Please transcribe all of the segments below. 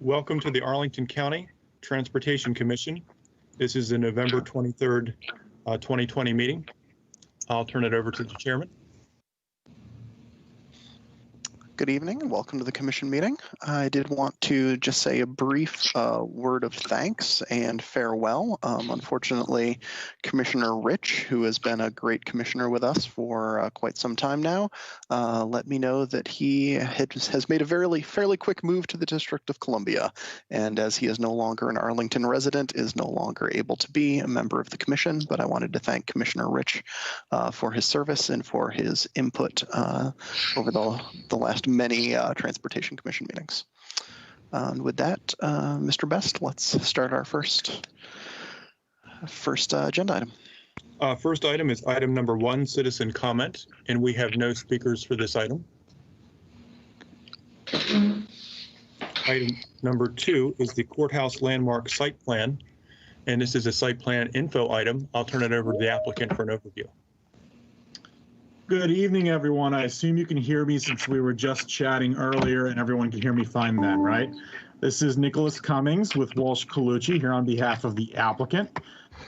Welcome to the Arlington County Transportation Commission. This is the November 23rd, 2020 meeting. I'll turn it over to the chairman. Good evening and welcome to the commission meeting. I did want to just say a brief word of thanks and farewell. Unfortunately, Commissioner Rich, who has been a great commissioner with us for quite some time now, let me know that he has made a fairly quick move to the District of Columbia. And as he is no longer an Arlington resident, is no longer able to be a member of the commission. But I wanted to thank Commissioner Rich for his service and for his input over the last many Transportation Commission meetings. And with that, Mr. Best, let's start our first agenda item. First item is item number 1, citizen comment, and we have no speakers for this item. Item number 2 is the Courthouse Landmark Site Plan, and this is a site plan info item. I'll turn it over to the applicant for an overview. Good evening, everyone. I assume you can hear me since we were just chatting earlier and everyone can hear me fine then, right? This is Nicholas Cummings with Walsh Colucci here on behalf of the applicant.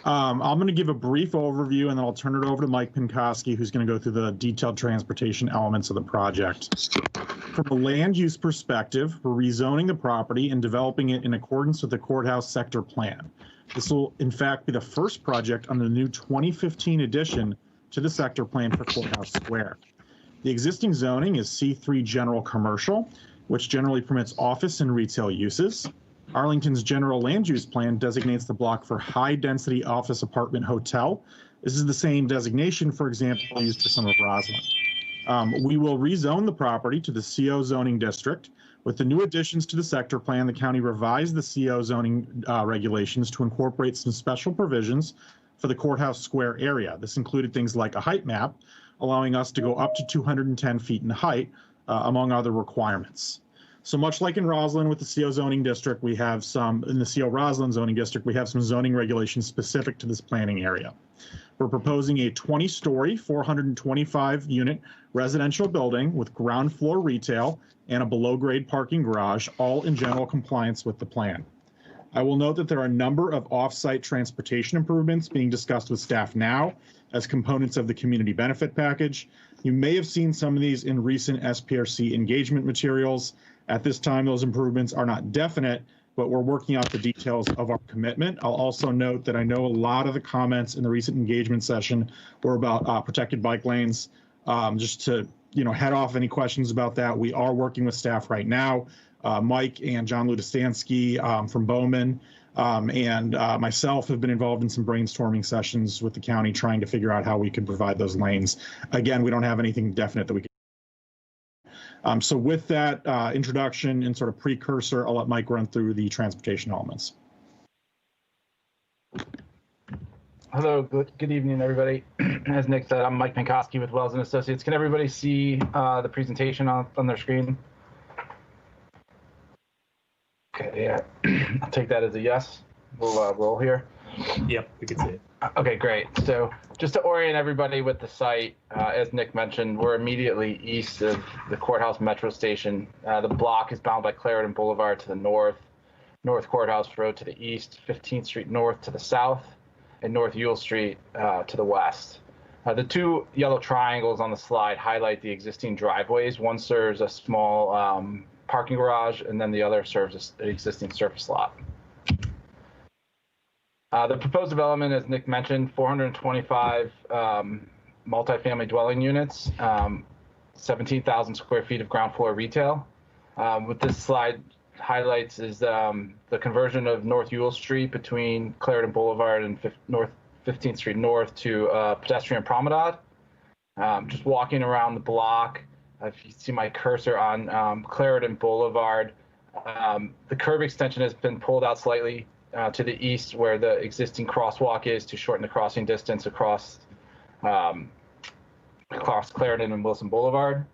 I'm going to give a brief overview and then I'll turn it over to Mike Pinkoski, who's going to go through the detailed transportation elements of the project. From a land use perspective, we're rezoning the property and developing it in accordance with the courthouse sector plan. This will, in fact, be the first project under the new 2015 edition to the sector plan for Courthouse Square. The existing zoning is C3 general commercial, which generally permits office and retail uses. Arlington's general land use plan designates the block for high density office apartment hotel. This is the same designation, for example, used for some of Roslyn. We will rezone the property to the CO zoning district. With the new additions to the sector plan, the county revised the CO zoning regulations to incorporate some special provisions for the Courthouse Square area. This included things like a height map, allowing us to go up to 210 feet in height, among other requirements. So much like in Roslyn with the CO zoning district, we have some, in the CO Roslyn zoning district, we have some zoning regulations specific to this planning area. We're proposing a 20-story, 425-unit residential building with ground floor retail and a below-grade parking garage, all in general compliance with the plan. I will note that there are a number of off-site transportation improvements being discussed with staff now as components of the community benefit package. You may have seen some of these in recent SPRC engagement materials. At this time, those improvements are not definite, but we're working out the details of our commitment. I'll also note that I know a lot of the comments in the recent engagement session were about protected bike lanes. Just to head off any questions about that, we are working with staff right now. Mike and John Ludostansky from Bowman and myself have been involved in some brainstorming sessions with the county trying to figure out how we could provide those lanes. Again, we don't have anything definite that we can. So with that introduction and sort of precursor, I'll let Mike run through the transportation elements. Hello, good evening, everybody. As Nick said, I'm Mike Pinkoski with Wells & Associates. Can everybody see the presentation on their screen? Okay, yeah, I'll take that as a yes. We'll roll here. Yep, we can see it. Okay, great. So just to orient everybody with the site, as Nick mentioned, we're immediately east of the Courthouse Metro Station. The block is bound by Clarendon Boulevard to the north, North Courthouse Road to the east, 15th Street North to the south, and North Uhle Street to the west. The two yellow triangles on the slide highlight the existing driveways. One serves a small parking garage, and then the other serves an existing surface lot. The proposed development, as Nick mentioned, 425 multifamily dwelling units, 17,000 square feet of ground floor retail. What this slide highlights is the conversion of North Uhle Street between Clarendon Boulevard and North 15th Street North to pedestrian promenade. Just walking around the block, if you see my cursor on Clarendon Boulevard, the curb extension has been pulled out slightly to the east where the existing crosswalk is to shorten the crossing distance across Clarendon and Wilson Boulevard.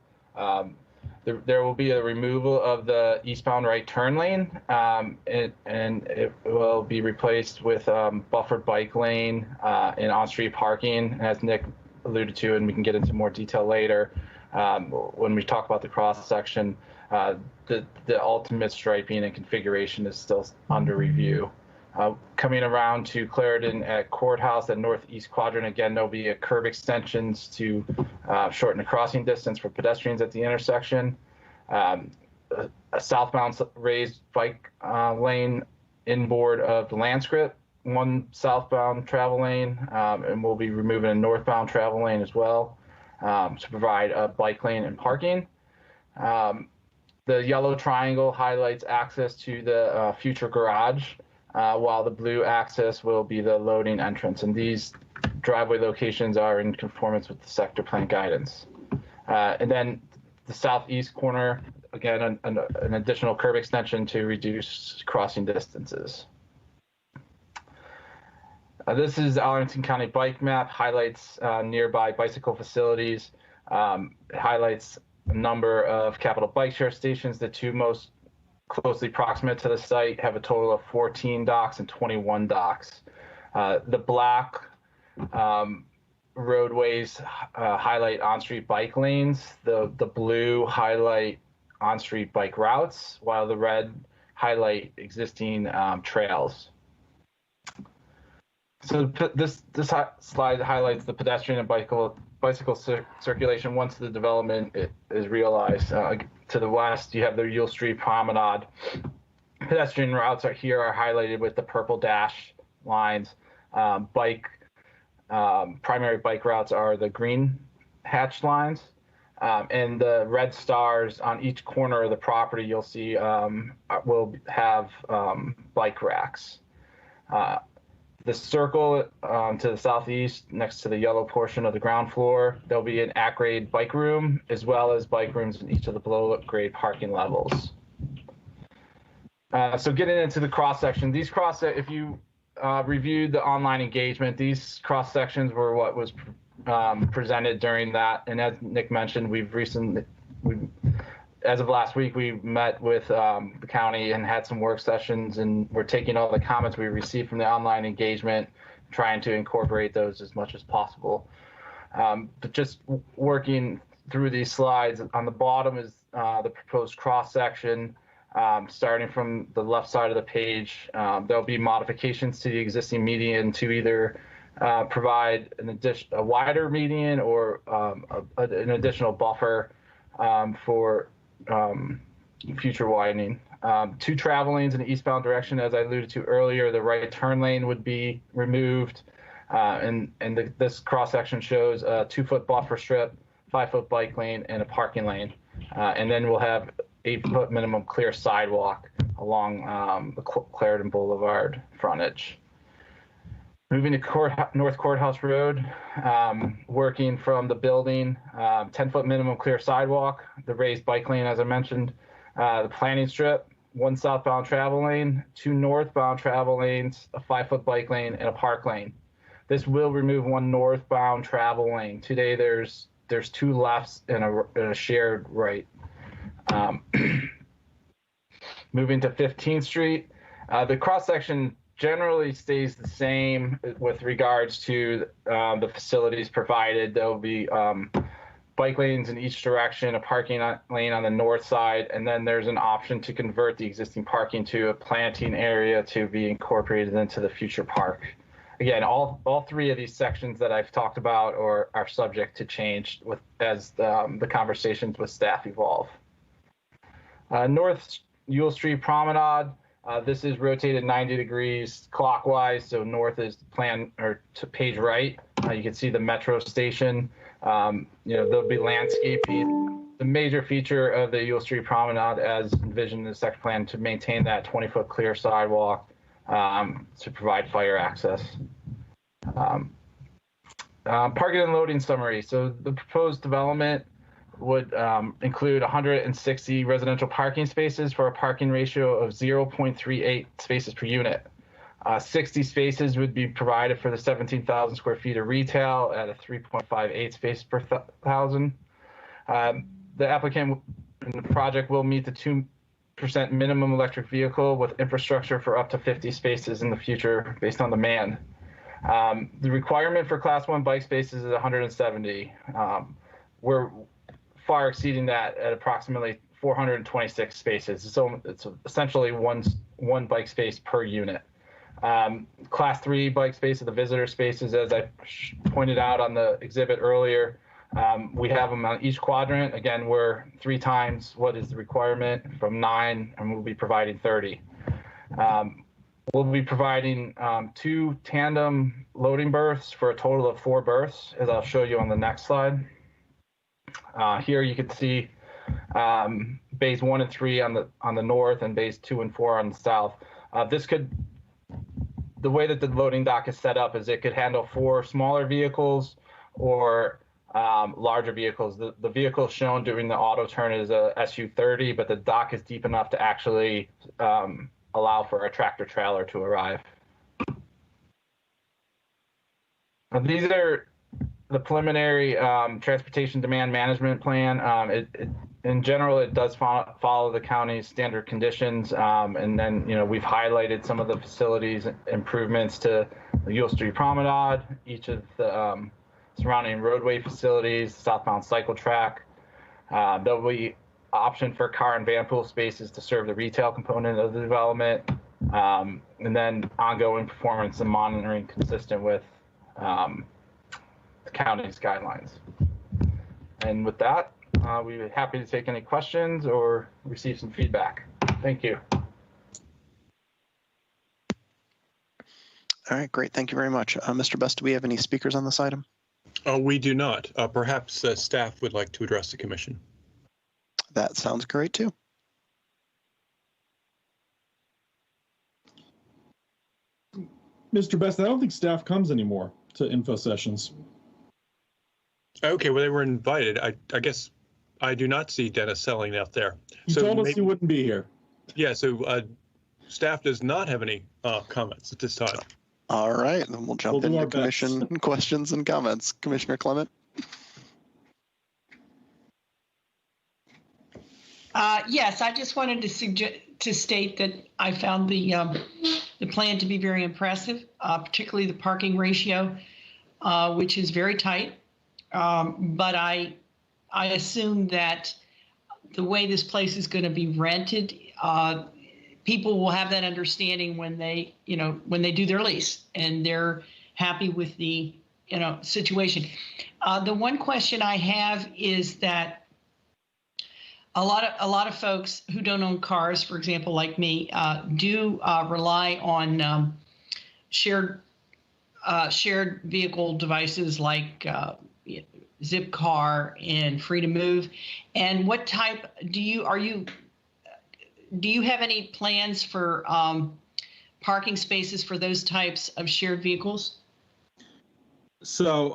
There will be a removal of the eastbound right turn lane, and it will be replaced with buffered bike lane and on-street parking, as Nick alluded to, and we can get into more detail later. When we talk about the cross section, the ultimate striping and configuration is still under review. Coming around to Clarendon at Courthouse, that northeast quadrant, again, there'll be a curb extensions to shorten the crossing distance for pedestrians at the intersection. A southbound raised bike lane inboard of the land script, one southbound travel lane, and we'll be removing a northbound travel lane as well to provide a bike lane and parking. The yellow triangle highlights access to the future garage, while the blue axis will be the loading entrance. And these driveway locations are in conformance with the sector plan guidance. And then the southeast corner, again, an additional curb extension to reduce crossing distances. This is Arlington County bike map, highlights nearby bicycle facilities, highlights a number of capital bike share stations. The two most closely proximate to the site have a total of 14 docks and 21 docks. The black roadways highlight on-street bike lanes. The blue highlight on-street bike routes, while the red highlight existing trails. So this slide highlights the pedestrian and bicycle circulation once the development is realized. To the west, you have the Uhle Street Promenade. Pedestrian routes are highlighted with the purple dash lines. Primary bike routes are the green hatched lines. And the red stars on each corner of the property you'll see will have bike racks. The circle to the southeast, next to the yellow portion of the ground floor, there'll be an at-grade bike room, as well as bike rooms in each of the below-grade parking levels. So getting into the cross-section, if you reviewed the online engagement, these cross-sections were what was presented during that. And as Nick mentioned, as of last week, we met with the county and had some work sessions, and we're taking all the comments we received from the online engagement, trying to incorporate those as much as possible. But just working through these slides, on the bottom is the proposed cross-section. Starting from the left side of the page, there'll be modifications to the existing median to either provide a wider median or an additional buffer for future widening. Two travel lanes in the eastbound direction, as I alluded to earlier. The right turn lane would be removed, and this cross section shows a 2-foot buffer strip, 5-foot bike lane, and a parking lane. And then we'll have 8-foot minimum clear sidewalk along the Clarendon Boulevard frontage. Moving to North Courthouse Road, working from the building, 10-foot minimum clear sidewalk, the raised bike lane, as I mentioned, the planting strip, 1 southbound travel lane, 2 northbound travel lanes, a 5-foot bike lane, and a park lane. This will remove 1 northbound travel lane. Today, there's 2 lefts and a shared right. Moving to 15th Street, the cross section generally stays the same with regards to the facilities provided. There'll be bike lanes in each direction, a parking lane on the north side, and then there's an option to convert the existing parking to a planting area to be incorporated into the future park. Again, all 3 of these sections that I've talked about are subject to change as the conversations with staff evolve. North Uhle Street Promenade. This is rotated 90 degrees clockwise, so north is to page right. You can see the metro station. There'll be landscaping. The major feature of the Uhle Street Promenade, as envisioned in the sector plan, to maintain that 20-foot clear sidewalk to provide fire access. Parking and loading summary. So the proposed development would include 160 residential parking spaces for a parking ratio of 0.38 spaces per unit. 60 spaces would be provided for the 17,000 square feet of retail at a 3.58 spaces per thousand. The applicant in the project will meet the 2% minimum electric vehicle with infrastructure for up to 50 spaces in the future based on demand. The requirement for Class 1 bike spaces is 170. far exceeding that at approximately 426 spaces. So it's essentially one bike space per unit. Class 3 bike space are the visitor spaces, as I pointed out on the exhibit earlier. We have them on each quadrant. Again, we're 3 times what is the requirement from 9, and we'll be providing 30. We'll be providing 2 tandem loading berths for a total of 4 berths, as I'll show you on the next slide. Here you can see bays 1 and 3 on the north and bays 2 and 4 on the south. The way that the loading dock is set up is it could handle 4 smaller vehicles or larger vehicles. The vehicle shown during the auto turn is a SU-30, but the dock is deep enough to actually allow for a tractor trailer to arrive. These are the preliminary transportation demand management plan. In general, it does follow the county's standard conditions. And then, we've highlighted some of the facilities improvements to the Uhle Street Promenade, each of the surrounding roadway facilities, southbound cycle track. There'll be option for car and van pool spaces to serve the retail component of the development. And then ongoing performance and monitoring consistent with the county's guidelines. And with that, we'd be happy to take any questions or receive some feedback. Thank you. All right, great. Thank you very much. Mr. Best, do we have any speakers on this item? We do not. Perhaps staff would like to address the commission. That sounds great too. Mr. Best, I don't think staff comes anymore to info sessions. Okay, well, they were invited. I guess I do not see Dennis Selling out there. He told us he wouldn't be here. Yeah, so staff does not have any comments at this time. All right, then we'll jump into commission questions and comments. Commissioner Clement. Yes, I just wanted to state that I found the plan to be very impressive, particularly the parking ratio, which is very tight. But I assume that the way this place is going to be rented, people will have that understanding when they do their lease and they're happy with the situation. The one question I have is that a lot of folks who don't own cars, for example, like me, do rely on shared vehicle devices like Zipcar and Free to Move. And what type do you have any plans for parking spaces for those types of shared vehicles? So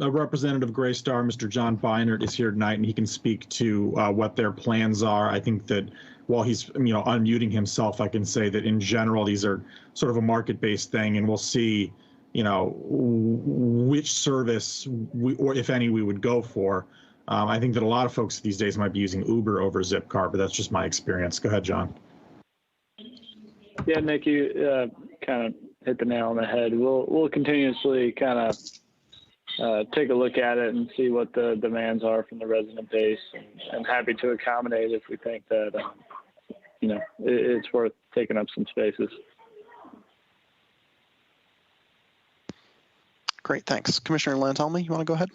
a representative of Greystar, Mr. John Beinert, is here tonight, and he can speak to what their plans are. I think that while he's unmuting himself, I can say that in general these are sort of a market-based thing, and we'll see which service or if any we would go for. I think that a lot of folks these days might be using Uber over Zipcar, but that's just my experience. Go ahead, John. Yeah, Nick, you kind of hit the nail on the head. We'll continuously kind of take a look at it and see what the demands are from the resident base, and happy to accommodate if we think that it's worth taking up some spaces. Great, thanks. Commissioner Lantelmi, you want to go ahead?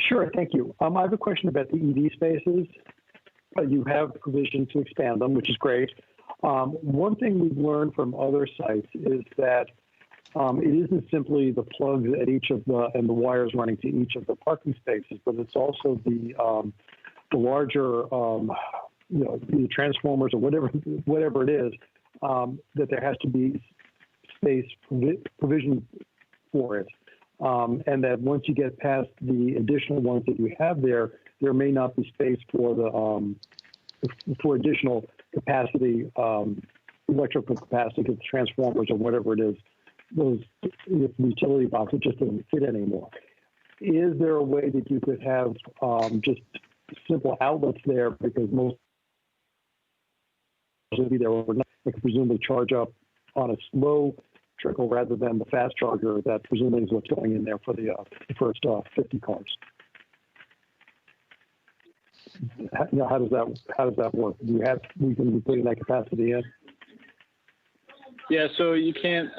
Sure, thank you. I have a question about the EV spaces. You have provision to expand them, which is great. One thing we've learned from other sites is that it isn't simply the plugs at each of and the wires running to each of the parking spaces, but it's also the larger, the transformers or whatever it is, that there has to be space provision for it. And that once you get past the additional ones that you have there may not be space for for additional capacity, electrical capacity, the transformers or whatever it is. Those utility boxes just don't fit anymore. Is there a way that you could have just simple outlets there, because most will be there overnight, they could presumably charge up on a slow trickle rather than the fast charger that presumably is what's going in there for the first 50 cars. how does that work? We going to be putting that capacity in? Yeah, so you can't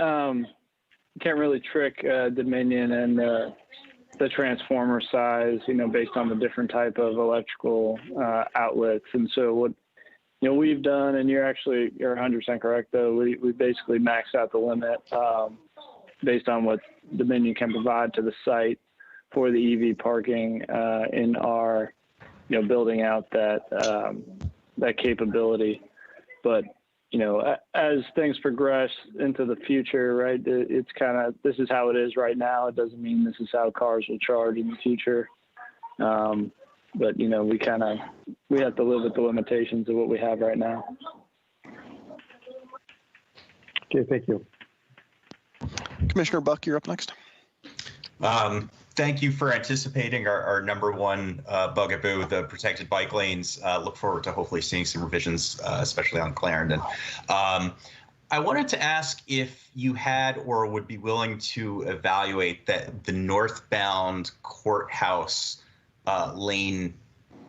really trick Dominion and the transformer size, based on the different type of electrical outlets. And so what we've done, and you're 100% correct though, we basically maxed out the limit based on what Dominion can provide to the site for the EV parking in our building out that capability. But as things progress into the future, right, it's this is how it is right now. It doesn't mean this is how cars will charge in the future. But we have to live with the limitations of what we have right now. Okay, thank you. Commissioner Buck, you're up next. Thank you for anticipating our number one bugaboo, the protected bike lanes. Look forward to hopefully seeing some revisions, especially on Clarendon. I wanted to ask if you had or would be willing to evaluate the northbound Courthouse lane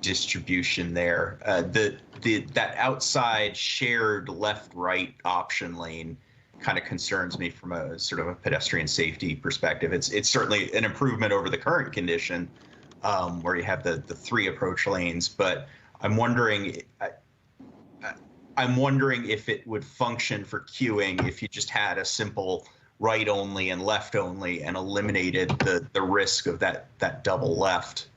distribution there. That outside shared left-right option lane kind of concerns me from a sort of a pedestrian safety perspective. It's certainly an improvement over the current condition where you have the 3 approach lanes, but I'm wondering if it would function for queuing if you just had a simple right only and left only and eliminated the risk of that double left.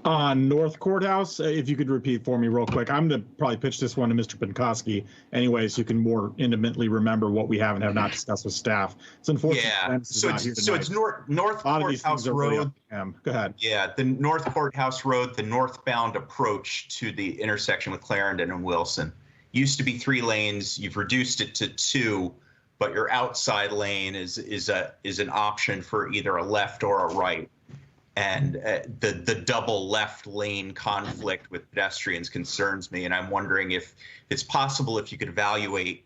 On North Courthouse, if you could repeat for me real quick. I'm going to probably pitch this one to Mr. Pinkowski anyway, so you can more intimately remember what we have and have not discussed with staff. It's unfortunate. Yeah, so it's North Courthouse Road. Go ahead. Yeah, the North Courthouse Road, the northbound approach to the intersection with Clarendon and Wilson. Used to be 3 lanes. You've reduced it to 2, but your outside lane is an option for either a left or a right. And the double left lane conflict with pedestrians concerns me. And I'm wondering if it's possible if you could evaluate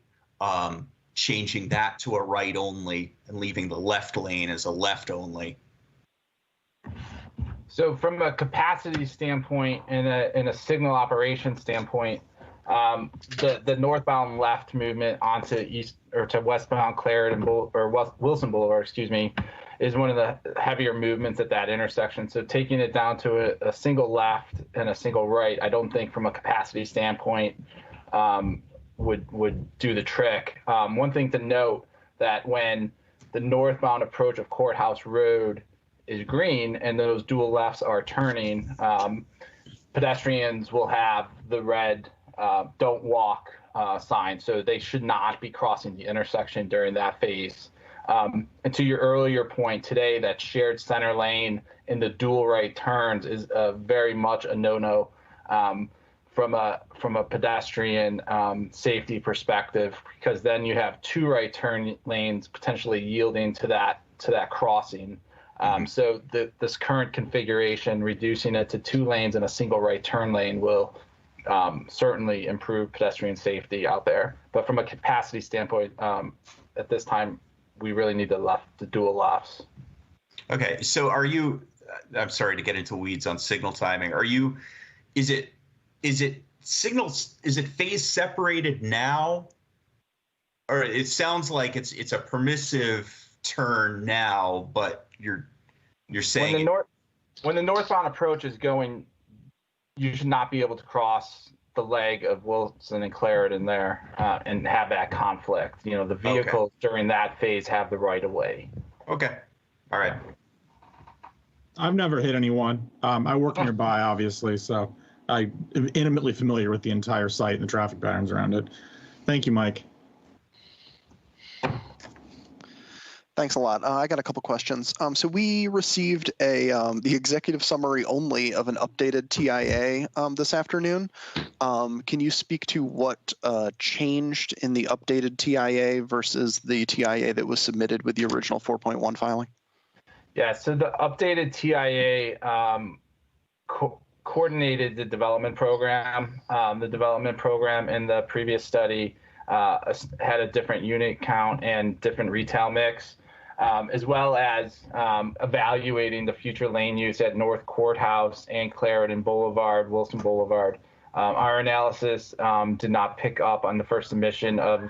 changing that to a right only and leaving the left lane as a left only. So from a capacity standpoint and a signal operation standpoint, the northbound left movement onto east or to westbound Clarendon Wilson Boulevard, is one of the heavier movements at that intersection. So taking it down to a single left and a single right, I don't think from a capacity standpoint would do the trick. One thing to note that when the northbound approach of Courthouse Road is green and those dual lefts are turning, pedestrians will have the red don't walk sign. So they should not be crossing the intersection during that phase. And to your earlier point today, that shared center lane in the dual right turns is very much a no-no from a pedestrian safety perspective, because then you have 2 right turn lanes potentially yielding to that crossing. So this current configuration, reducing it to 2 lanes and a single right turn lane, will certainly improve pedestrian safety out there. But from a capacity standpoint, at this time, we really need the dual lefts. Okay, so I'm sorry to get into weeds on signal timing. Is it phase separated now? Or it sounds like it's a permissive turn now, but you're saying when the northbound approach is going, you should not be able to cross the leg of Wilson and Clarendon there and have that conflict. The vehicles during that phase have the right of way. Okay. All right. I've never hit anyone. I work nearby, obviously, so I'm intimately familiar with the entire site and the traffic patterns around it. Thank you, Mike. Thanks a lot. I got a couple questions. So we received the executive summary only of an updated TIA this afternoon. Can you speak to what changed in the updated TIA versus the TIA that was submitted with the original 4.1 filing? Yeah, so the updated TIA coordinated the development program. The development program in the previous study had a different unit count and different retail mix. as well as evaluating the future lane use at North Courthouse and Clarendon Boulevard, Wilson Boulevard. Our analysis did not pick up on the first submission of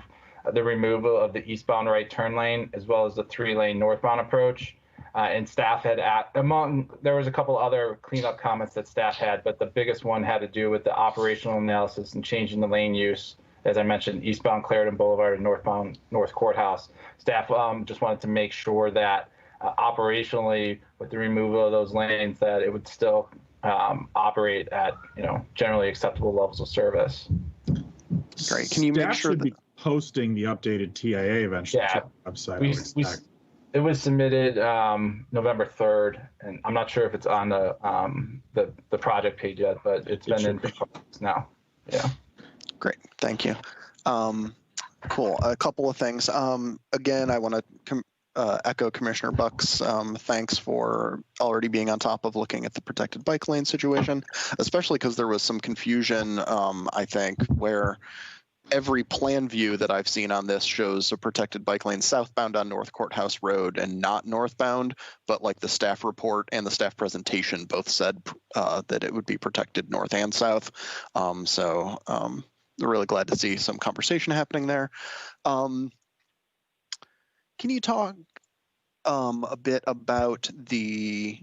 the removal of the eastbound right turn lane, as well as the 3-lane northbound approach. And staff had there was a couple other cleanup comments that staff had, but the biggest one had to do with the operational analysis and changing the lane use. As I mentioned, eastbound Clarendon Boulevard and northbound North Courthouse. Staff just wanted to make sure that operationally, with the removal of those lanes, that it would still operate at generally acceptable levels of service. Great. Can you make sure that be posting the updated TIA eventually to the website? It was submitted November 3rd, and I'm not sure if it's on the project page yet, but it's been in now. Yeah. Great, thank you. Cool, a couple of things. Again, I want to echo Commissioner Buck's thanks for already being on top of looking at the protected bike lane situation, especially because there was some confusion, I think, where every plan view that I've seen on this shows a protected bike lane southbound on North Courthouse Road and not northbound, but like the staff report and the staff presentation both said that it would be protected north and south. Really glad to see some conversation happening there. Can you talk a bit about the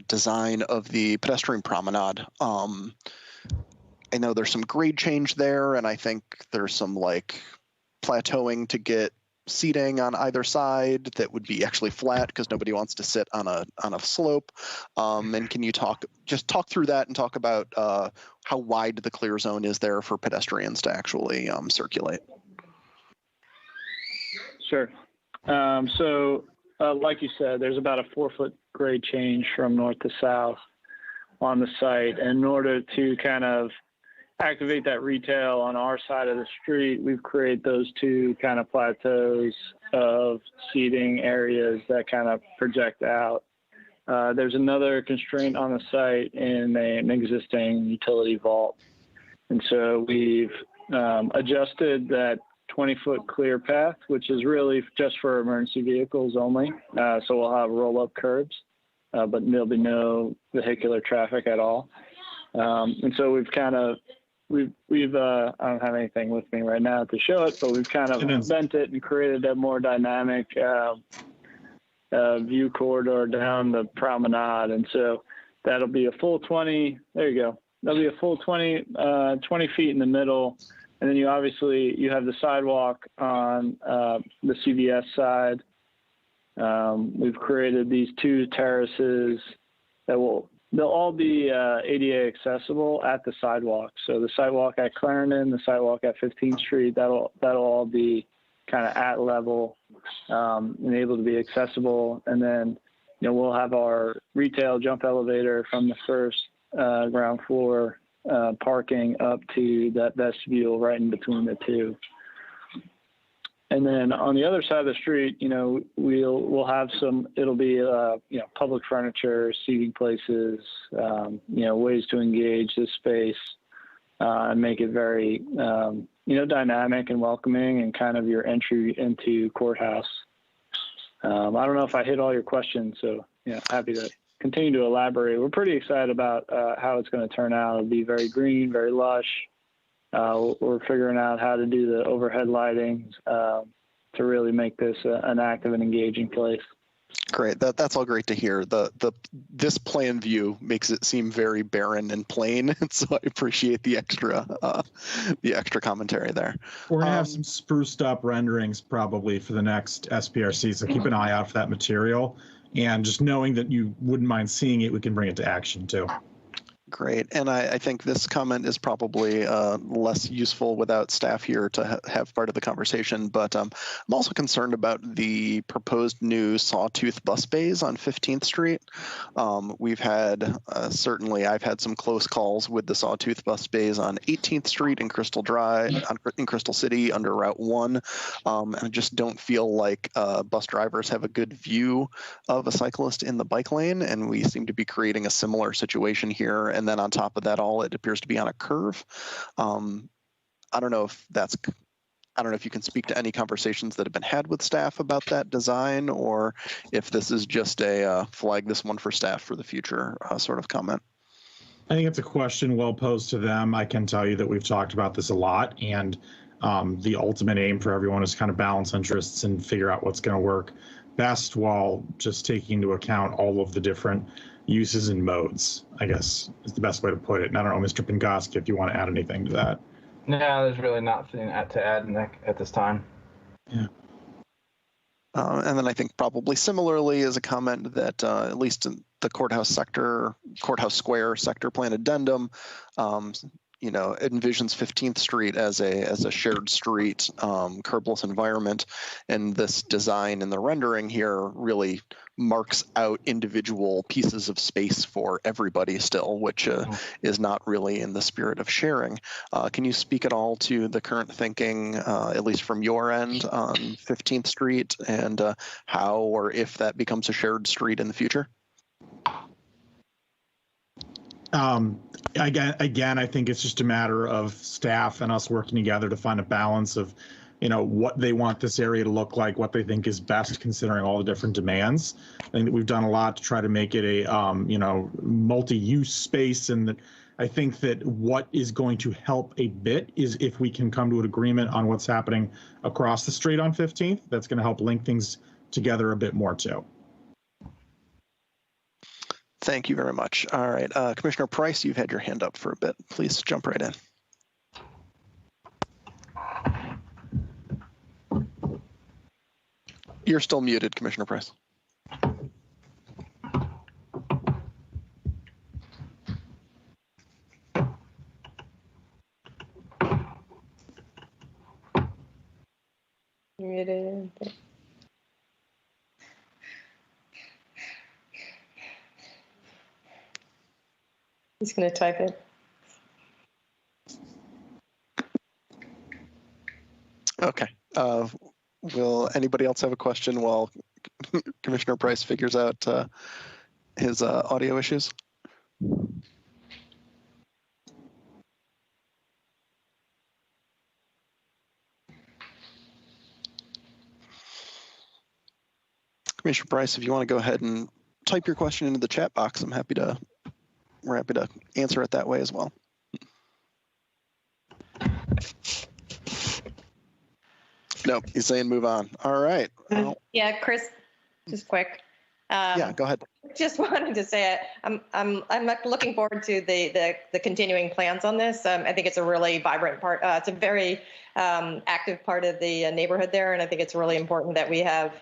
design of the pedestrian promenade? I know there's some grade change there, and I think there's some like plateauing to get seating on either side that would be actually flat because nobody wants to sit on a slope. And can you talk through that and talk about how wide the clear zone is there for pedestrians to actually circulate? Sure. So like you said, there's about a 4-foot grade change from north to south on the site. And in order to kind of activate that retail on our side of the street, we've created those two kind of plateaus of seating areas that kind of project out. There's another constraint on the site in an existing utility vault. And so we've adjusted that 20-foot clear path, which is really just for emergency vehicles only. So we'll have roll-up curbs, but there'll be no vehicular traffic at all. And so we've kind of I don't have anything with me right now to show it, but we've kind of bent it and created a more dynamic view corridor down the promenade. And so that'll be a full 20, there you go. That'll be a full 20 feet in the middle. And then you have the sidewalk on the CVS side. We've created these two terraces that they'll all be ADA accessible at the sidewalk. So the sidewalk at Clarendon, the sidewalk at 15th Street, that'll all be kind of at level and able to be accessible. And then, we'll have our retail jump elevator from the first ground floor parking up to that vestibule right in between the two. And then on the other side of the street, we'll have it'll be, public furniture, seating places, ways to engage this space and make it very, dynamic and welcoming and kind of your entry into Courthouse. I don't know if I hit all your questions, so happy to continue to elaborate. We're pretty excited about how it's going to turn out. It'll be very green, very lush. We're figuring out how to do the overhead lighting to really make this an active and engaging place. Great. That's all great to hear. This plan view makes it seem very barren and plain, so I appreciate the extra commentary there. We're gonna have some spruced up renderings probably for the next SPRC, so keep an eye out for that material. And just knowing that you wouldn't mind seeing it, we can bring it to action too. Great. And I think this comment is probably less useful without staff here to have part of the conversation, but I'm also concerned about the proposed new sawtooth bus bays on 15th Street. We've had, certainly I've had some close calls with the sawtooth bus bays on 18th Street in Crystal City under Route 1. And I just don't feel like bus drivers have a good view of a cyclist in the bike lane, and we seem to be creating a similar situation here. And then on top of that all, it appears to be on a curve. I don't know if that's I don't know if you can speak to any conversations that have been had with staff about that design, or if this is just a flag this one for staff for the future sort of comment. I think it's a question well posed to them. I can tell you that we've talked about this a lot, and the ultimate aim for everyone is kind of balance interests and figure out what's going to work best while just taking into account all of the different uses and modes, I guess is the best way to put it. And I don't know, Mr. Pingoski, if you want to add anything to that. No, there's really nothing to add, Nick, at this time. Yeah. And then I think probably similarly is a comment that at least in the courthouse square sector plan addendum, envisions 15th Street as a shared street, curbless environment, and this design in the rendering here really marks out individual pieces of space for everybody still, which is not really in the spirit of sharing. Can you speak at all to the current thinking, at least from your end, on 15th Street and how or if that becomes a shared street in the future? Again, I think it's just a matter of staff and us working together to find a balance of, what they want this area to look like, what they think is best considering all the different demands. I think that we've done a lot to try to make it a, multi-use space. And that I think that what is going to help a bit is if we can come to an agreement on what's happening across the street on 15th. That's going to help link things together a bit more too. Thank you very much. All right, Commissioner Price, you've had your hand up for a bit. Please jump right in. You're still muted, Commissioner Price. Muted. He's going to type it. Okay. Will anybody else have a question while Commissioner Price figures out his audio issues? Commissioner Price, if you want to go ahead and type your question into the chat box, we're happy to answer it that way as well. Nope, he's saying move on. All right. Yeah, Chris, just quick. Yeah, go ahead. Just wanted to say I'm looking forward to the continuing plans on this. I think it's a really vibrant part. It's a very active part of the neighborhood there, and I think it's really important that we have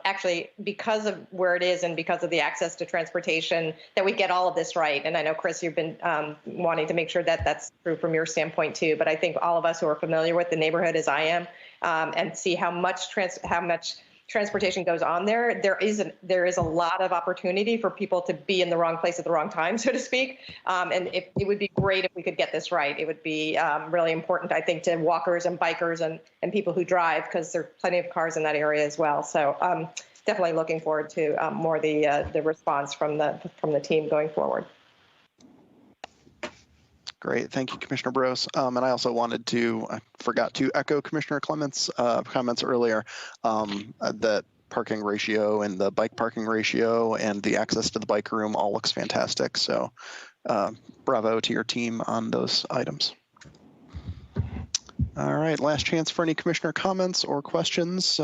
actually, because of where it is and because of the access to transportation, that we get all of this right. And I know, Chris, you've been wanting to make sure that that's true from your standpoint too. But I think all of us who are familiar with the neighborhood as I am and see how much transportation goes on there, there is a lot of opportunity for people to be in the wrong place at the wrong time, so to speak. And it would be great if we could get this right. It would be really important, I think, to walkers and bikers and people who drive, because there are plenty of cars in that area as well. So definitely looking forward to more of the response from the team going forward. Great. Thank you, Commissioner Bros. And I also I forgot to echo Commissioner Clement's comments earlier, that parking ratio and the bike parking ratio and the access to the bike room all looks fantastic. So bravo to your team on those items. All right, last chance for any commissioner comments or questions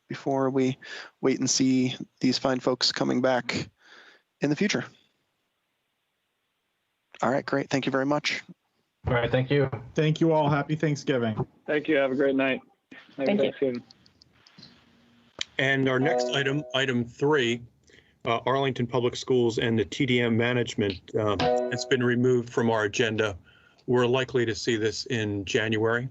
before we wait and see these fine folks coming back in the future. All right, great. Thank you very much. All right, thank you. Thank you all. Happy Thanksgiving. Thank you. Have a great night. Thank you. Thanksgiving. And our next item 3, Arlington Public Schools and the TDM management, it's been removed from our agenda. We're likely to see this in January.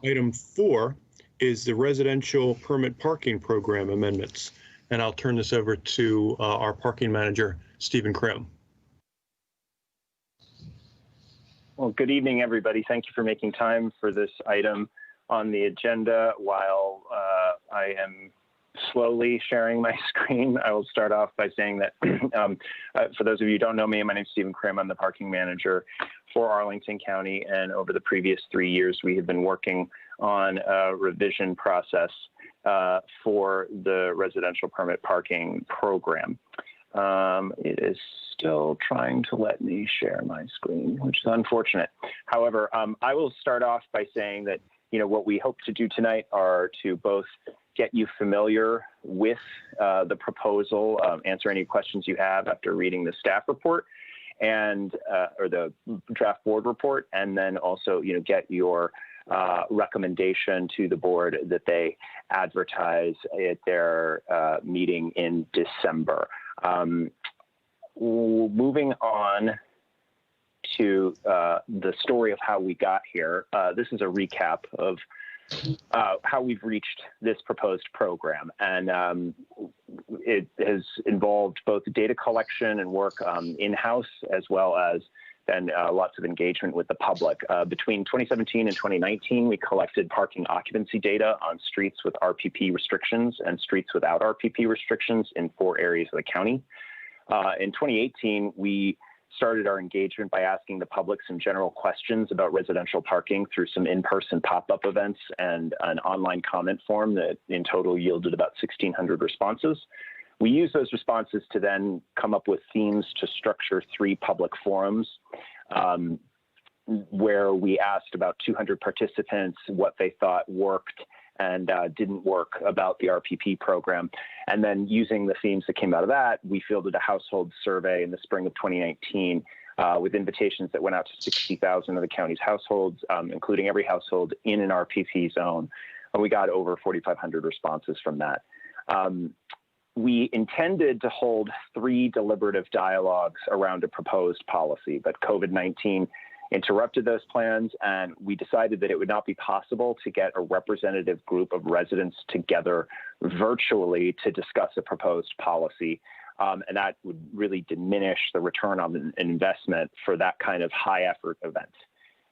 Item 4 is the residential permit parking program amendments. And I'll turn this over to our parking manager, Stephen Krim. Well, good evening, everybody. Thank you for making time for this item on the agenda. While I am slowly sharing my screen, I will start off by saying that for those of you who don't know me, my name is Stephen Krim. I'm the parking manager for Arlington County, and over the previous 3 years, we have been working on a revision process for the residential permit parking program. It is still trying to let me share my screen, which is unfortunate. However, I will start off by saying that, what we hope to do tonight are to both get you familiar with the proposal, answer any questions you have after reading the staff report and or the draft board report, and then also, get your recommendation to the board that they advertise at their meeting in December. Moving on to the story of how we got here, this is a recap of how we've reached this proposed program. And it has involved both data collection and work in-house, as well as then lots of engagement with the public. Between 2017 and 2019, we collected parking occupancy data on streets with RPP restrictions and streets without RPP restrictions in 4 areas of the county. In 2018, we started our engagement by asking the public some general questions about residential parking through some in-person pop-up events and an online comment form that in total yielded about 1,600 responses. We used those responses to then come up with themes to structure 3 public forums where we asked about 200 participants what they thought worked and didn't work about the RPP program. And then using the themes that came out of that, we fielded a household survey in the spring of 2019 with invitations that went out to 60,000 of the county's households, including every household in an RPP zone. And we got over 4,500 responses from that. We intended to hold 3 deliberative dialogues around a proposed policy, but COVID-19 interrupted those plans, and we decided that it would not be possible to get a representative group of residents together virtually to discuss a proposed policy. And that would really diminish the return on an investment for that kind of high effort event.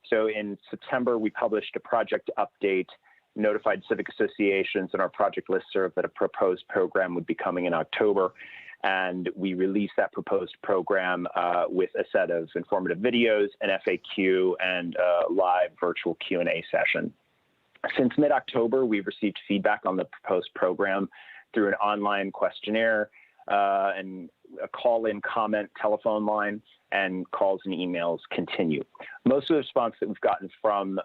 So in September, we published a project update, notified civic associations and our project listserv that a proposed program would be coming in October. And we released that proposed program with a set of informative videos, an FAQ, and a live virtual Q&A session. Since mid-October, we've received feedback on the proposed program through an online questionnaire and a call-in comment telephone line, and calls and emails continue. Most of the response that we've gotten from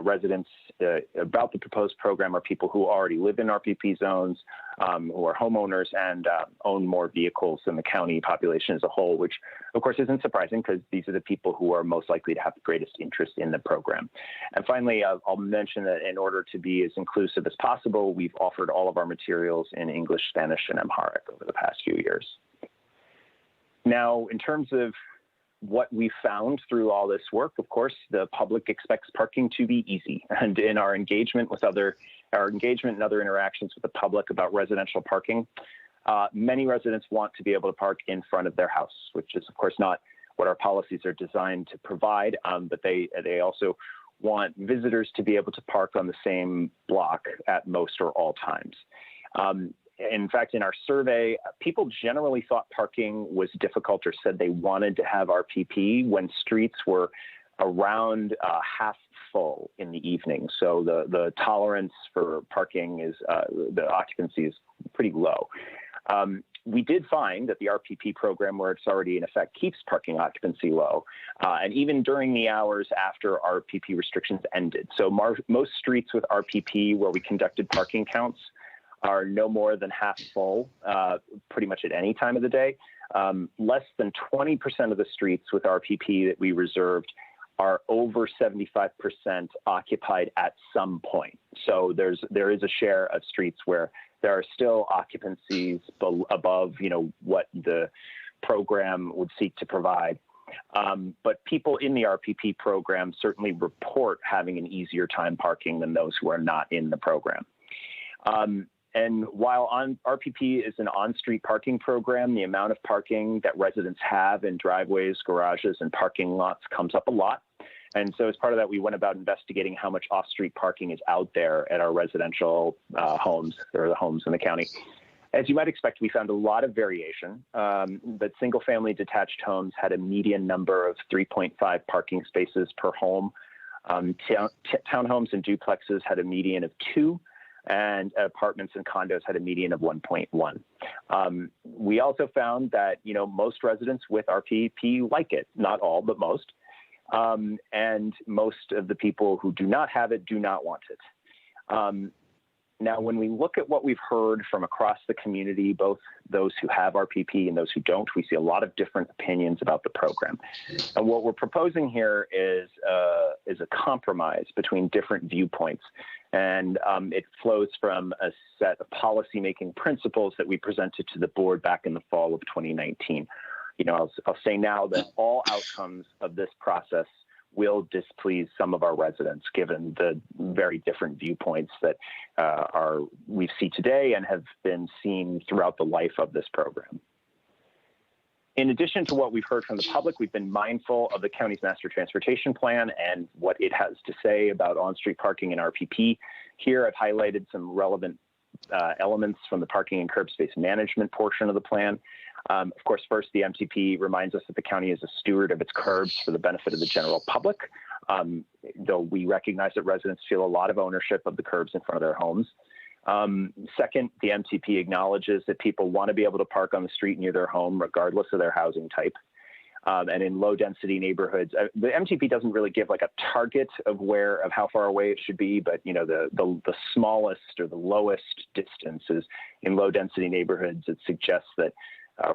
residents about the proposed program are people who already live in RPP zones, who are homeowners and own more vehicles than the county population as a whole, which of course isn't surprising because these are the people who are most likely to have the greatest interest in the program. And finally, I'll mention that in order to be as inclusive as possible, we've offered all of our materials in English, Spanish, and Amharic over the past few years. Now, in terms of what we found through all this work, of course, the public expects parking to be easy. And in our engagement and other interactions with the public about residential parking, many residents want to be able to park in front of their house, which is, of course, not what our policies are designed to provide, but they also want visitors to be able to park on the same block at most or all times. In fact, in our survey, people generally thought parking was difficult or said they wanted to have RPP when streets were around half full in the evening. So the tolerance for parking is, the occupancy is pretty low. We did find that the RPP program, where it's already in effect, keeps parking occupancy low, and even during the hours after RPP restrictions ended. So most streets with RPP where we conducted parking counts are no more than half full pretty much at any time of the day. Less than 20% of the streets with RPP that we reserved are over 75% occupied at some point. So there is a share of streets where there are still occupancies above, what the program would seek to provide. But people in the RPP program certainly report having an easier time parking than those who are not in the program. And while RPP is an on-street parking program, the amount of parking that residents have in driveways, garages, and parking lots comes up a lot. And so as part of that, we went about investigating how much off-street parking is out there at our residential homes, or the homes in the county. As you might expect, we found a lot of variation, but single-family detached homes had a median number of 3.5 parking spaces per home. Townhomes and duplexes had a median of 2, and apartments and condos had a median of 1.1. We also found that, most residents with RPP like it, not all, but most. And most of the people who do not have it do not want it. Now, when we look at what we've heard from across the community, both those who have RPP and those who don't, we see a lot of different opinions about the program. And what we're proposing here is a compromise between different viewpoints. And it flows from a set of policymaking principles that we presented to the board back in the fall of 2019. I'll say now that all outcomes of this process will displease some of our residents, given the very different viewpoints that we see today and have been seen throughout the life of this program. In addition to what we've heard from the public, we've been mindful of the county's master transportation plan and what it has to say about on-street parking and RPP. Here, I've highlighted some relevant elements from the parking and curb space management portion of the plan. Of course, first, the MTP reminds us that the county is a steward of its curbs for the benefit of the general public, though we recognize that residents feel a lot of ownership of the curbs in front of their homes. Second, the MTP acknowledges that people want to be able to park on the street near their home, regardless of their housing type. And in low-density neighborhoods, the MTP doesn't really give like a target of how far away it should be, but the smallest or the lowest distances in low-density neighborhoods, it suggests that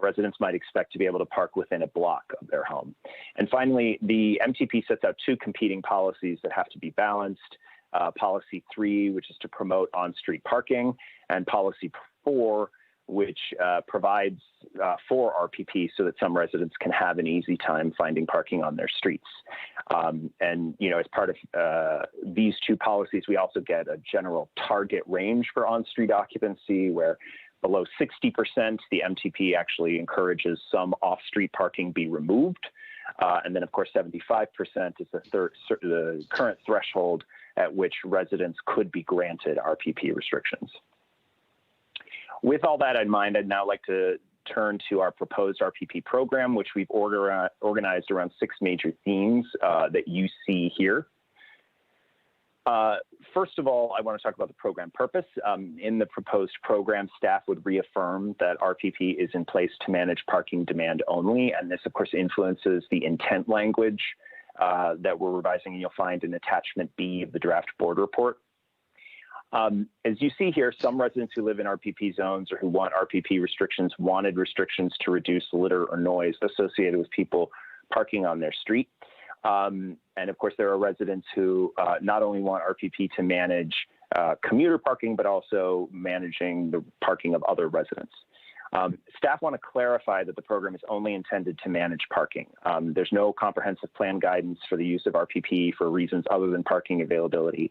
residents might expect to be able to park within a block of their home. And finally, the MTP sets out 2 competing policies that have to be balanced. Policy 3, which is to promote on-street parking, and policy 4, which provides for RPP so that some residents can have an easy time finding parking on their streets. As part of these 2 policies, we also get a general target range for on-street occupancy, where below 60%, the MTP actually encourages some off-street parking be removed. And then, of course, 75% is the current threshold at which residents could be granted RPP restrictions. With all that in mind, I'd now like to turn to our proposed RPP program, which we've organized around 6 major themes that you see here. First of all, I want to talk about the program purpose. In the proposed program, staff would reaffirm that RPP is in place to manage parking demand only, and this, of course, influences the intent language that we're revising, and you'll find in attachment B of the draft board report. As you see here, some residents who live in RPP zones or who want RPP restrictions wanted restrictions to reduce litter or noise associated with people parking on their street. And of course, there are residents who not only want RPP to manage commuter parking, but also managing the parking of other residents. Staff want to clarify that the program is only intended to manage parking. There's no comprehensive plan guidance for the use of RPP for reasons other than parking availability.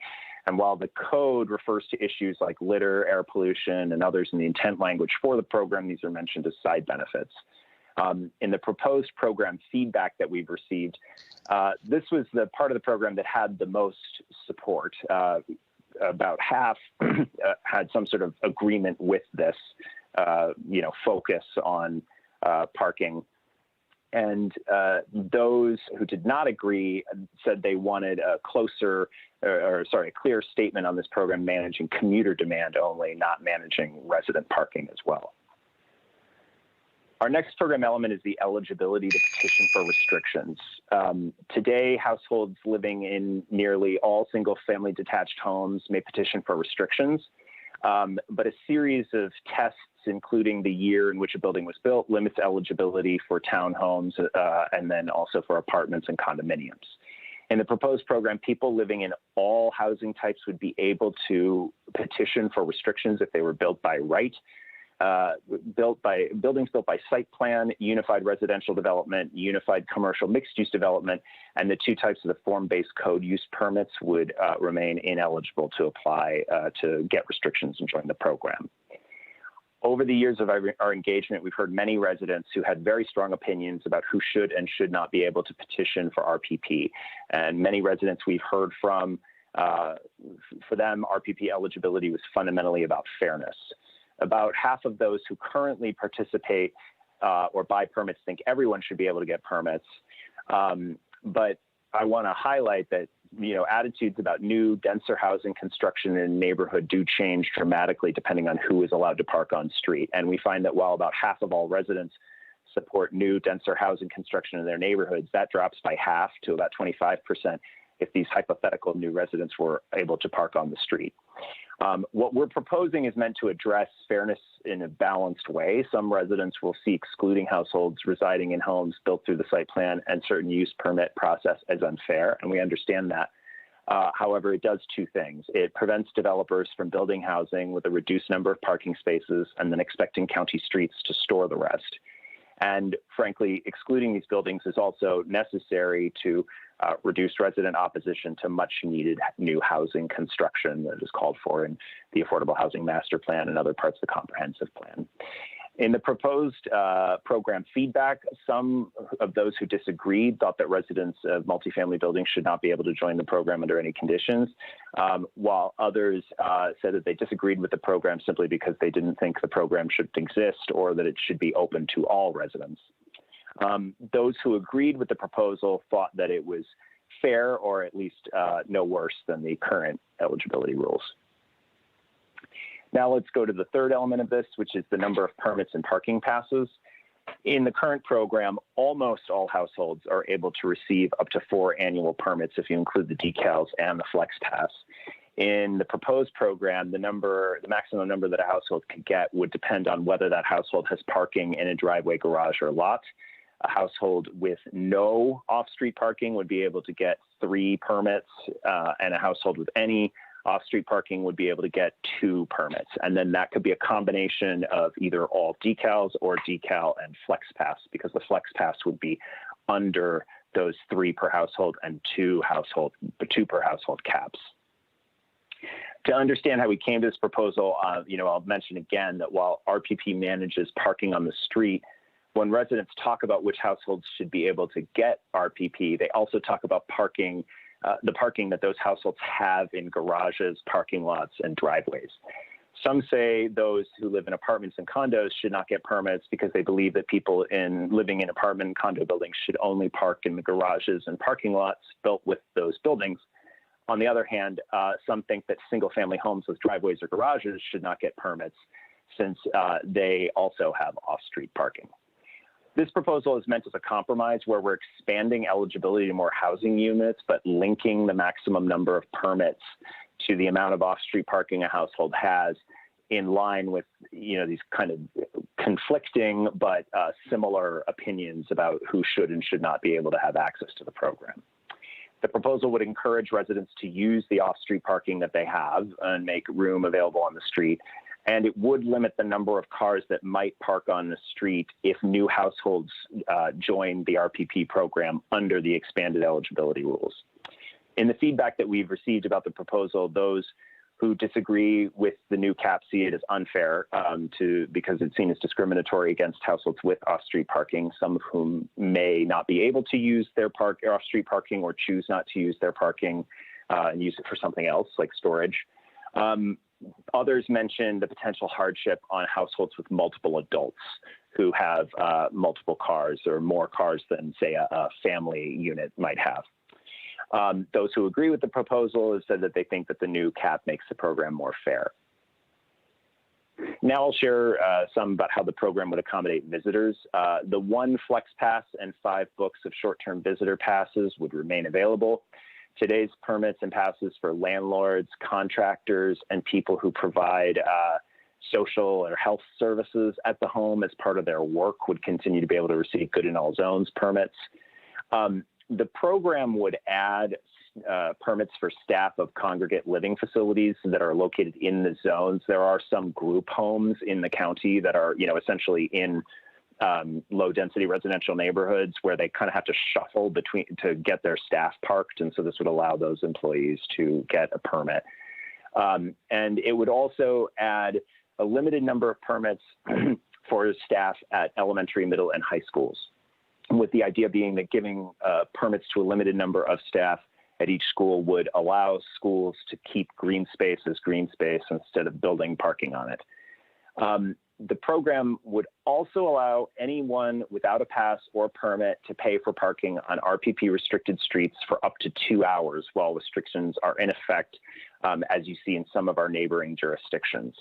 And while the code refers to issues like litter, air pollution, and others in the intent language for the program, these are mentioned as side benefits. In the proposed program feedback that we've received, this was the part of the program that had the most support. About half had some sort of agreement with this, focus on parking. And those who did not agree said they wanted a clear statement on this program managing commuter demand only, not managing resident parking as well. Our next program element is the eligibility to petition for restrictions. Today, households living in nearly all single-family detached homes may petition for restrictions, but a series of tests, including the year in which a building was built, limits eligibility for townhomes and then also for apartments and condominiums. In the proposed program, people living in all housing types would be able to petition for restrictions if they were built by right. Buildings built by site plan, unified residential development, unified commercial mixed-use development, and the 2 types of the form-based code use permits would remain ineligible to apply to get restrictions and join the program. Over the years of our engagement, we've heard many residents who had very strong opinions about who should and should not be able to petition for RPP. And many residents we've heard from, for them, RPP eligibility was fundamentally about fairness. About half of those who currently participate or buy permits think everyone should be able to get permits. But I want to highlight that attitudes about new, denser housing construction in a neighborhood do change dramatically depending on who is allowed to park on street. And we find that while about half of all residents support new, denser housing construction in their neighborhoods, that drops by half to about 25% if these hypothetical new residents were able to park on the street. What we're proposing is meant to address fairness in a balanced way. Some residents will see excluding households residing in homes built through the site plan and certain use permit process as unfair, and we understand that. However, it does two things. It prevents developers from building housing with a reduced number of parking spaces and then expecting county streets to store the rest. And frankly, excluding these buildings is also necessary to reduce resident opposition to much needed new housing construction that is called for in the Affordable Housing Master Plan and other parts of the comprehensive plan. In the proposed program feedback, some of those who disagreed thought that residents of multifamily buildings should not be able to join the program under any conditions, while others said that they disagreed with the program simply because they didn't think the program should exist or that it should be open to all residents. Those who agreed with the proposal thought that it was fair or at least no worse than the current eligibility rules. Now let's go to the third element of this, which is the number of permits and parking passes. In the current program, almost all households are able to receive up to 4 annual permits if you include the decals and the flex pass. In the proposed program, the maximum number that a household could get would depend on whether that household has parking in a driveway, garage, or lot. A household with no off-street parking would be able to get 3 permits, and a household with any off-street parking would be able to get 2 permits. And then that could be a combination of either all decals or decal and flex pass, because the flex pass would be under those 3 per household and 2 per household caps. To understand how we came to this proposal, I'll mention again that while RPP manages parking on the street, when residents talk about which households should be able to get RPP, they also talk about parking, the parking that those households have in garages, parking lots, and driveways. Some say those who live in apartments and condos should not get permits because they believe that people living in apartment and condo buildings should only park in the garages and parking lots built with those buildings. On the other hand, some think that single-family homes with driveways or garages should not get permits since they also have off-street parking. This proposal is meant as a compromise where we're expanding eligibility to more housing units, but linking the maximum number of permits to the amount of off-street parking a household has, in line with these kind of conflicting but similar opinions about who should and should not be able to have access to the program. The proposal would encourage residents to use the off-street parking that they have and make room available on the street. And it would limit the number of cars that might park on the street if new households join the RPP program under the expanded eligibility rules. In the feedback that we've received about the proposal, those who disagree with the new cap see it as unfair because it's seen as discriminatory against households with off-street parking, some of whom may not be able to use their off-street parking or choose not to use their parking and use it for something else like storage. Others mentioned the potential hardship on households with multiple adults who have multiple cars or more cars than, say, a family unit might have. Those who agree with the proposal have said that they think that the new cap makes the program more fair. Now I'll share some about how the program would accommodate visitors. The 1 flex pass and 5 books of short-term visitor passes would remain available. Today's permits and passes for landlords, contractors, and people who provide social or health services at the home as part of their work would continue to be able to receive good in all zones permits. The program would add permits for staff of congregate living facilities that are located in the zones. There are some group homes in the county that are, essentially in low density residential neighborhoods where they kind of have to shuffle to get their staff parked. And so this would allow those employees to get a permit. And it would also add a limited number of permits for staff at elementary, middle, and high schools, with the idea being that giving permits to a limited number of staff at each school would allow schools to keep green space as green space instead of building parking on it. The program would also allow anyone without a pass or permit to pay for parking on RPP restricted streets for up to 2 hours while restrictions are in effect, as you see in some of our neighboring jurisdictions.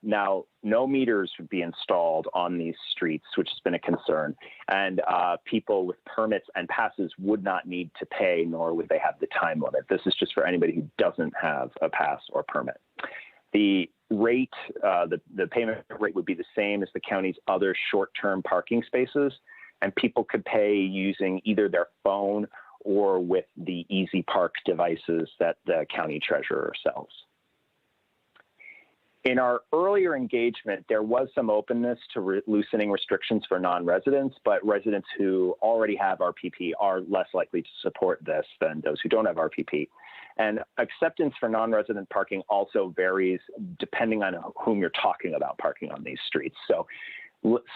Now, no meters would be installed on these streets, which has been a concern, and people with permits and passes would not need to pay, nor would they have the time limit. This is just for anybody who doesn't have a pass or permit. The rate, the payment rate would be the same as the county's other short-term parking spaces, and people could pay using either their phone or with the Easy Park devices that the county treasurer sells. In our earlier engagement, there was some openness to loosening restrictions for non-residents, but residents who already have RPP are less likely to support this than those who don't have RPP. And acceptance for non-resident parking also varies depending on whom you're talking about parking on these streets. So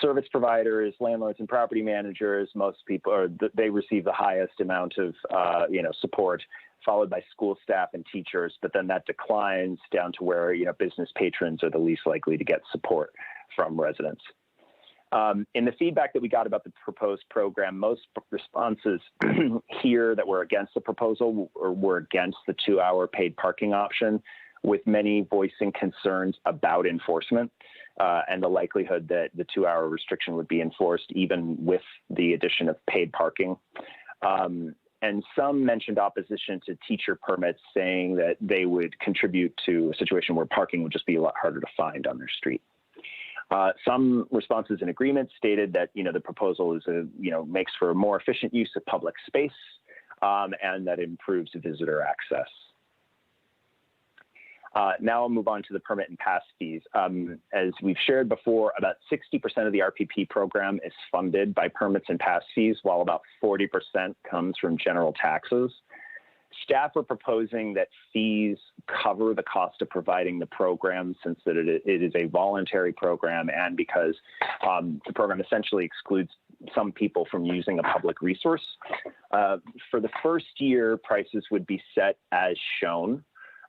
service providers, landlords, and property managers, most people they receive the highest amount of support, followed by school staff and teachers, but then that declines down to where business patrons are the least likely to get support from residents. In the feedback that we got about the proposed program, most responses here that were against the proposal were against the 2-hour paid parking option, with many voicing concerns about enforcement and the likelihood that the 2-hour restriction would be enforced even with the addition of paid parking. And some mentioned opposition to teacher permits, saying that they would contribute to a situation where parking would just be a lot harder to find on their street. Some responses in agreement stated that the proposal is makes for a more efficient use of public space and that improves visitor access. Now I'll move on to the permit and pass fees. As we've shared before, about 60% of the RPP program is funded by permits and pass fees, while about 40% comes from general taxes. Staff are proposing that fees cover the cost of providing the program, since that it is a voluntary program, and because the program essentially excludes some people from using a public resource. For the first year, prices would be set as shown.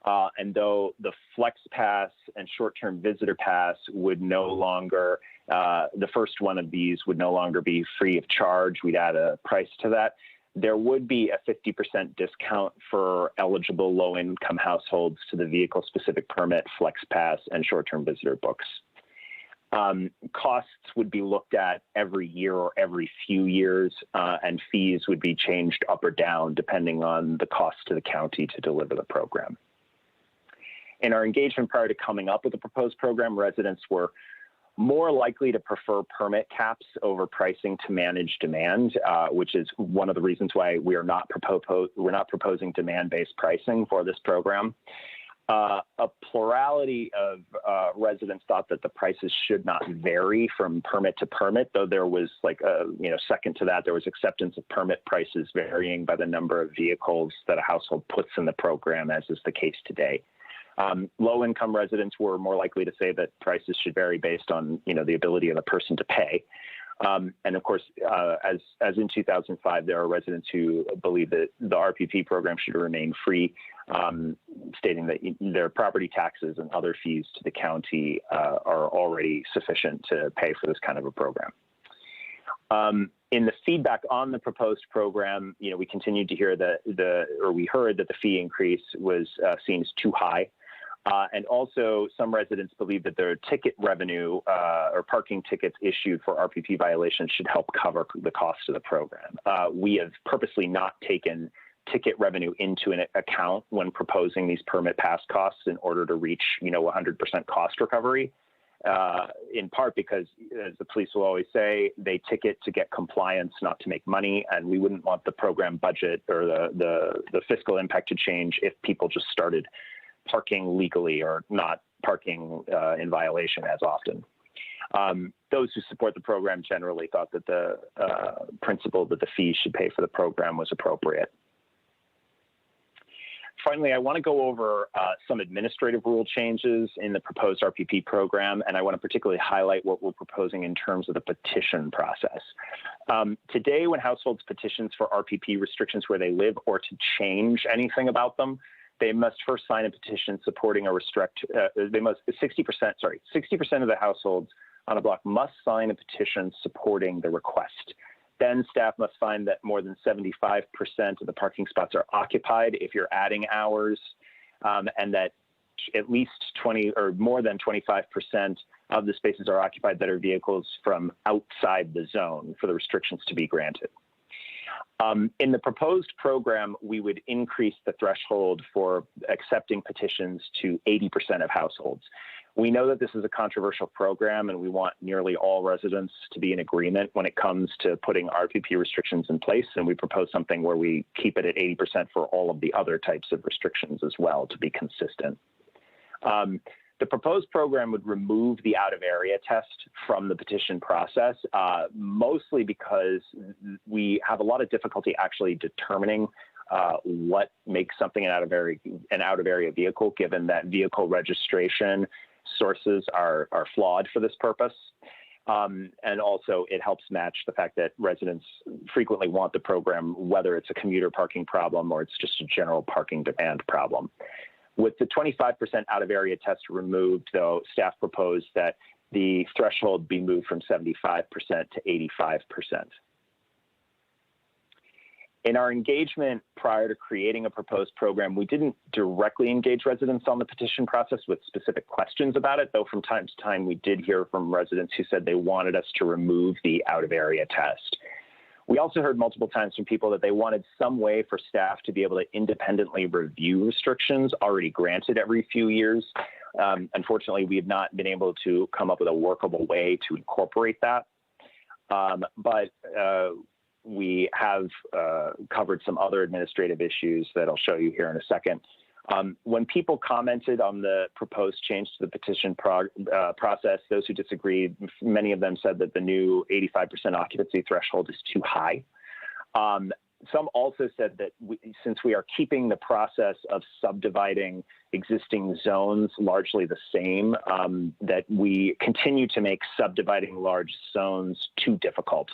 And though the Flex Pass and short-term visitor pass would no longer, the first one of these would no longer be free of charge, we'd add a price to that. There would be a 50% discount for eligible low-income households to the vehicle-specific permit, Flex Pass, and short-term visitor books. Costs would be looked at every year or every few years, and fees would be changed up or down depending on the cost to the county to deliver the program. In our engagement prior to coming up with the proposed program, residents were more likely to prefer permit caps over pricing to manage demand, which is one of the reasons why we're not proposing demand-based pricing for this program. A plurality of residents thought that the prices should not vary from permit to permit, though there was second to that, there was acceptance of permit prices varying by the number of vehicles that a household puts in the program, as is the case today. Low-income residents were more likely to say that prices should vary based on, the ability of the person to pay. And of course, as in 2005, there are residents who believe that the RPP program should remain free, stating that their property taxes and other fees to the county are already sufficient to pay for this kind of a program. In the feedback on the proposed program, we continued to hear we heard that the fee increase was seen as too high. And also, some residents believe that their ticket revenue or parking tickets issued for RPP violations should help cover the cost of the program. We have purposely not taken ticket revenue into an account when proposing these permit pass costs in order to reach, 100% cost recovery. In part because, as the police will always say, they ticket to get compliance, not to make money, and we wouldn't want the program budget or the fiscal impact to change if people just started parking legally or not parking in violation as often. Those who support the program generally thought that the principle that the fees should pay for the program was appropriate. Finally, I want to go over some administrative rule changes in the proposed RPP program, and I want to particularly highlight what we're proposing in terms of the petition process. Today, when households petitions for RPP restrictions where they live or to change anything about them, they must first sign a petition supporting a 60% of the households on a block must sign a petition supporting the request. Then staff must find that more than 75% of the parking spots are occupied if you're adding hours, and that at least 20 or more than 25% of the spaces are occupied that are vehicles from outside the zone for the restrictions to be granted. In the proposed program, we would increase the threshold for accepting petitions to 80% of households. We know that this is a controversial program, and we want nearly all residents to be in agreement when it comes to putting RPP restrictions in place, and we propose something where we keep it at 80% for all of the other types of restrictions as well to be consistent. The proposed program would remove the out-of-area test from the petition process, mostly because we have a lot of difficulty actually determining what makes something an out-of-area vehicle, given that vehicle registration sources are flawed for this purpose. And also it helps match the fact that residents frequently want the program, whether it's a commuter parking problem or it's just a general parking demand problem. With the 25% out-of-area test removed, though, staff proposed that the threshold be moved from 75% to 85%. In our engagement prior to creating a proposed program, we didn't directly engage residents on the petition process with specific questions about it, though from time to time we did hear from residents who said they wanted us to remove the out-of-area test. We also heard multiple times from people that they wanted some way for staff to be able to independently review restrictions already granted every few years. Unfortunately, we have not been able to come up with a workable way to incorporate that. But we have covered some other administrative issues that I'll show you here in a second. When people commented on the proposed change to the petition process, those who disagreed, many of them said that the new 85% occupancy threshold is too high. Some also said that since we are keeping the process of subdividing existing zones largely the same, that we continue to make subdividing large zones too difficult.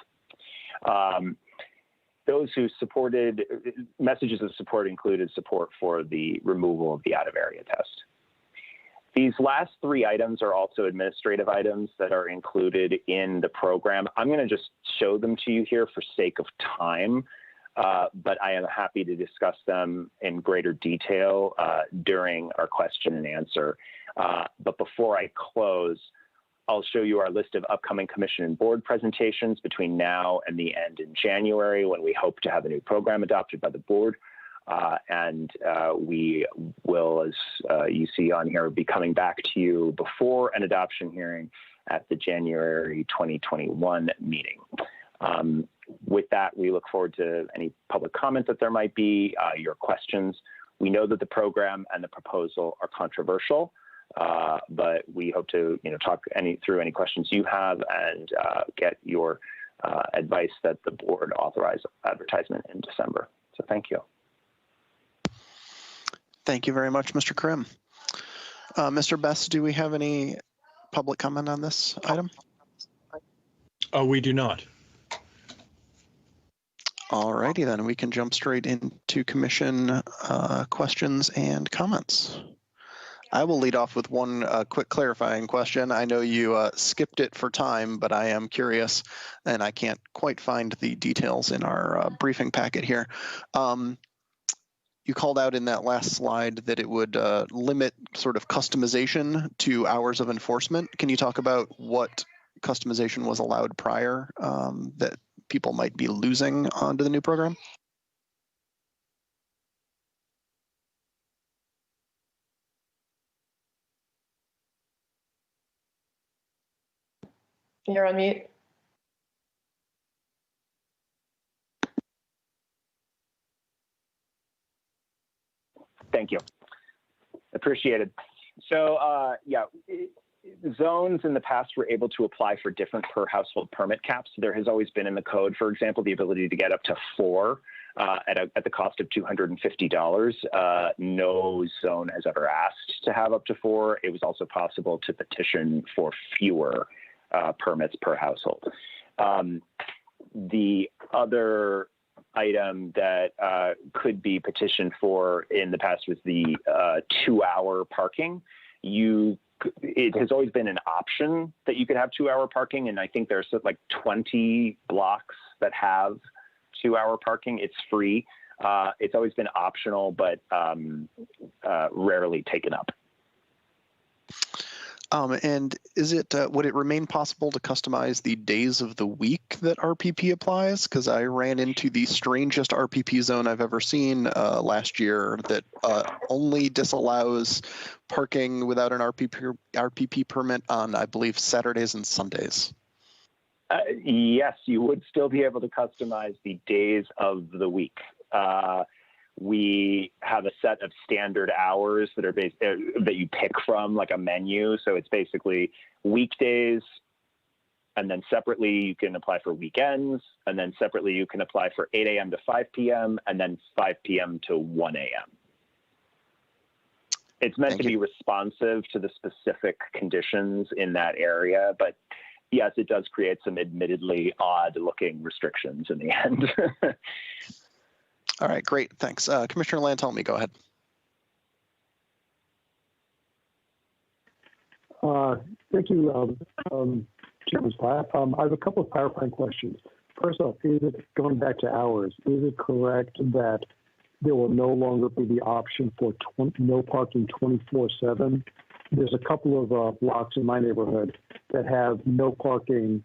Those who supported, messages of support included support for the removal of the out-of-area test. These last three items are also administrative items that are included in the program. I'm going to just show them to you here for sake of time, but I am happy to discuss them in greater detail during our question and answer. But before I close, I'll show you our list of upcoming commission and board presentations between now and the end in January, when we hope to have a new program adopted by the board. We will, as you see on here, be coming back to you before an adoption hearing at the January 2021 meeting. With that, we look forward to any public comment that there might be, your questions. We know that the program and the proposal are controversial, but we hope to talk through any questions you have and get your advice that the board authorize advertisement in December. So thank you. Thank you very much, Mr. Krim. Mr. Best, do we have any public comment on this item? We do not. All righty, then we can jump straight into commission questions and comments. I will lead off with one quick clarifying question. I know you skipped it for time, but I am curious, and I can't quite find the details in our briefing packet here. You called out in that last slide that it would limit sort of customization to hours of enforcement. Can you talk about what customization was allowed prior that people might be losing onto the new program? You're on mute. Thank you. Appreciated. So zones in the past were able to apply for different per household permit caps. There has always been in the code, for example, the ability to get up to 4 at the cost of $250. No zone has ever asked to have up to 4. It was also possible to petition for fewer permits per household. The other item that could be petitioned for in the past was the 2-hour parking. It has always been an option that you could have 2-hour parking, and I think there's like 20 blocks that have 2-hour parking. It's free. It's always been optional, but rarely taken up. And would it remain possible to customize the days of the week that RPP applies? Because I ran into the strangest RPP zone I've ever seen last year that only disallows parking without an RPP permit on, I believe, Saturdays and Sundays. Yes, you would still be able to customize the days of the week. We have a set of standard hours that are that you pick from, like a menu. So it's basically weekdays, and then separately you can apply for weekends, and then separately you can apply for 8 a.m. to 5 p.m. and then 5 p.m. to 1 a.m. It's meant to be responsive to the specific conditions in that area, but yes, it does create some admittedly odd-looking restrictions in the end. All right, great, thanks. Commissioner Lantelmi, go ahead. Thank you, Chairman Platt. I have a couple of clarifying questions. First off, going back to hours, is it correct that there will no longer be the option for no parking 24/7? There's a couple of blocks in my neighborhood that have no parking.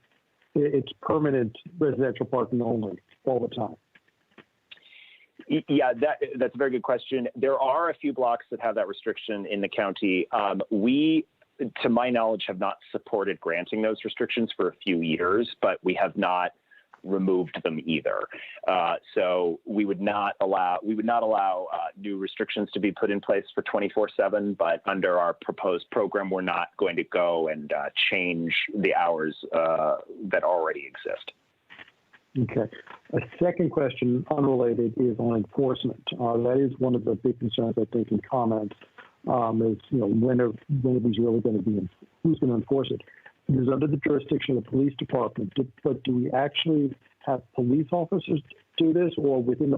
It's permanent residential parking only all the time. Yeah, that's a very good question. There are a few blocks that have that restriction in the county. We, to my knowledge, have not supported granting those restrictions for a few years, but we have not removed them either. So we would not allow new restrictions to be put in place for 24/7. But under our proposed program, we're not going to go and change the hours that already exist. Okay. A second question, unrelated, is on enforcement. That is one of the big concerns, I think, in comments. Is when are these really going to be? Who's going to enforce it? It is under the jurisdiction of the police department, but do we actually have police officers do this, or within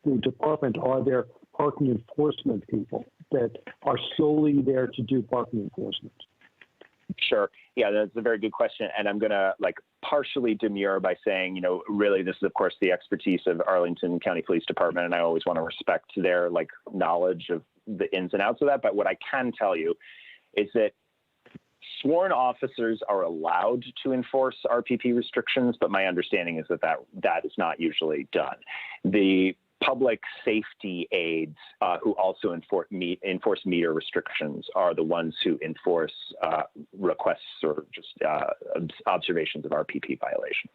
the department are there parking enforcement people that are solely there to do parking enforcement? Sure. Yeah, that's a very good question. And I'm going to partially demur by saying, really, this is, of course, the expertise of Arlington County Police Department. And I always want to respect their knowledge of the ins and outs of that. But what I can tell you is that sworn officers are allowed to enforce RPP restrictions, but my understanding is that is not usually done. The public safety aides who also enforce meter restrictions are the ones who enforce requests or just observations of RPP violations.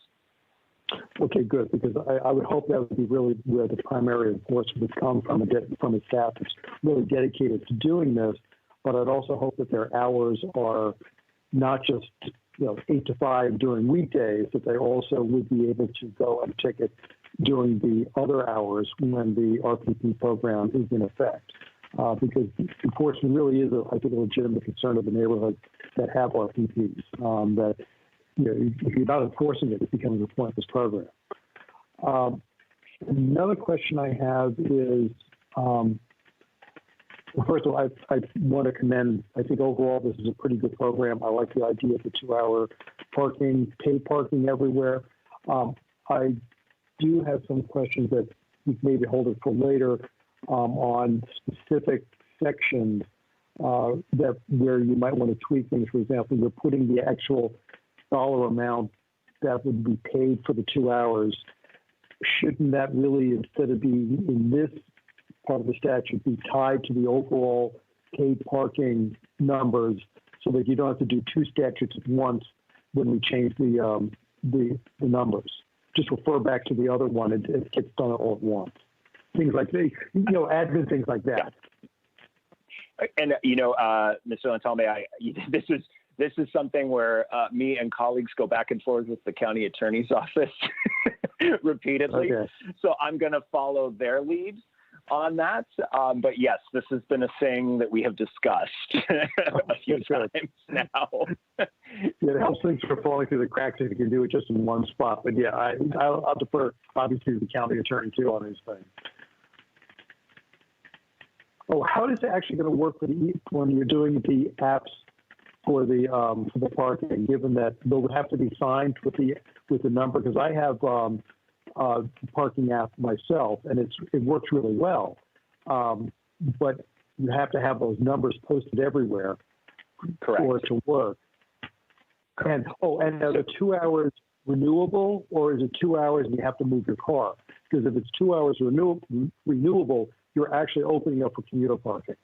Okay, good, because I would hope that would be really where the primary enforcement would come from a staff that's really dedicated to doing this. But I'd also hope that their hours are not just 8 to 5 during weekdays, that they also would be able to go and ticket during the other hours when the RPP program is in effect. Because enforcement really is, I think, a legitimate concern of the neighborhoods that have RPPs. That if you're not enforcing it, it becomes a pointless program. Another question I have is, first of all, I want to commend, I think overall this is a pretty good program. I like the idea of the 2-hour parking, paid parking everywhere. I do have some questions that we can maybe hold it for later on specific sections where you might want to tweak things. For example, you're putting the actual dollar amount that would be paid for the 2 hours. Shouldn't that really, instead of being in this part of the statute, be tied to the overall paid parking numbers so that you don't have to do 2 statutes at once when we change the numbers? Just refer back to the other one. It gets done all at once. Things like admin things like that. And Mr. Lantalme, this is something where me and colleagues go back and forth with the county attorney's office repeatedly. Okay. So I'm going to follow their lead on that. But yes, this has been a thing that we have discussed a few times now. Yeah, it helps things from falling through the cracks if you can do it just in one spot. But yeah, I'll defer obviously to the county attorney too on these things. Oh, how is it actually going to work when you're doing the apps for the parking? Given that they'll have to be signed with the number, because I have the parking app myself, and it works really well. But you have to have those numbers posted everywhere. Correct. For it to work. And are the 2 hours renewable, or is it 2 hours and you have to move your car? Because if it's 2 hours renewable, you're actually opening up for commuter parking.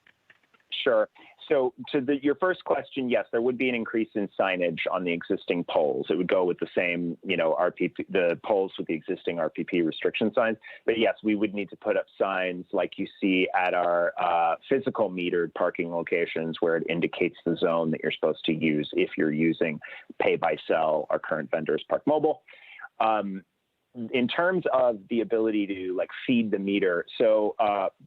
Sure. So to your first question, yes, there would be an increase in signage on the existing poles. It would go with the same, RPP, the poles with the existing RPP restriction signs. But yes, we would need to put up signs like you see at our physical metered parking locations, where it indicates the zone that you're supposed to use if you're using Pay by Cell, our current vendors, Park Mobile. In terms of the ability to feed the meter, so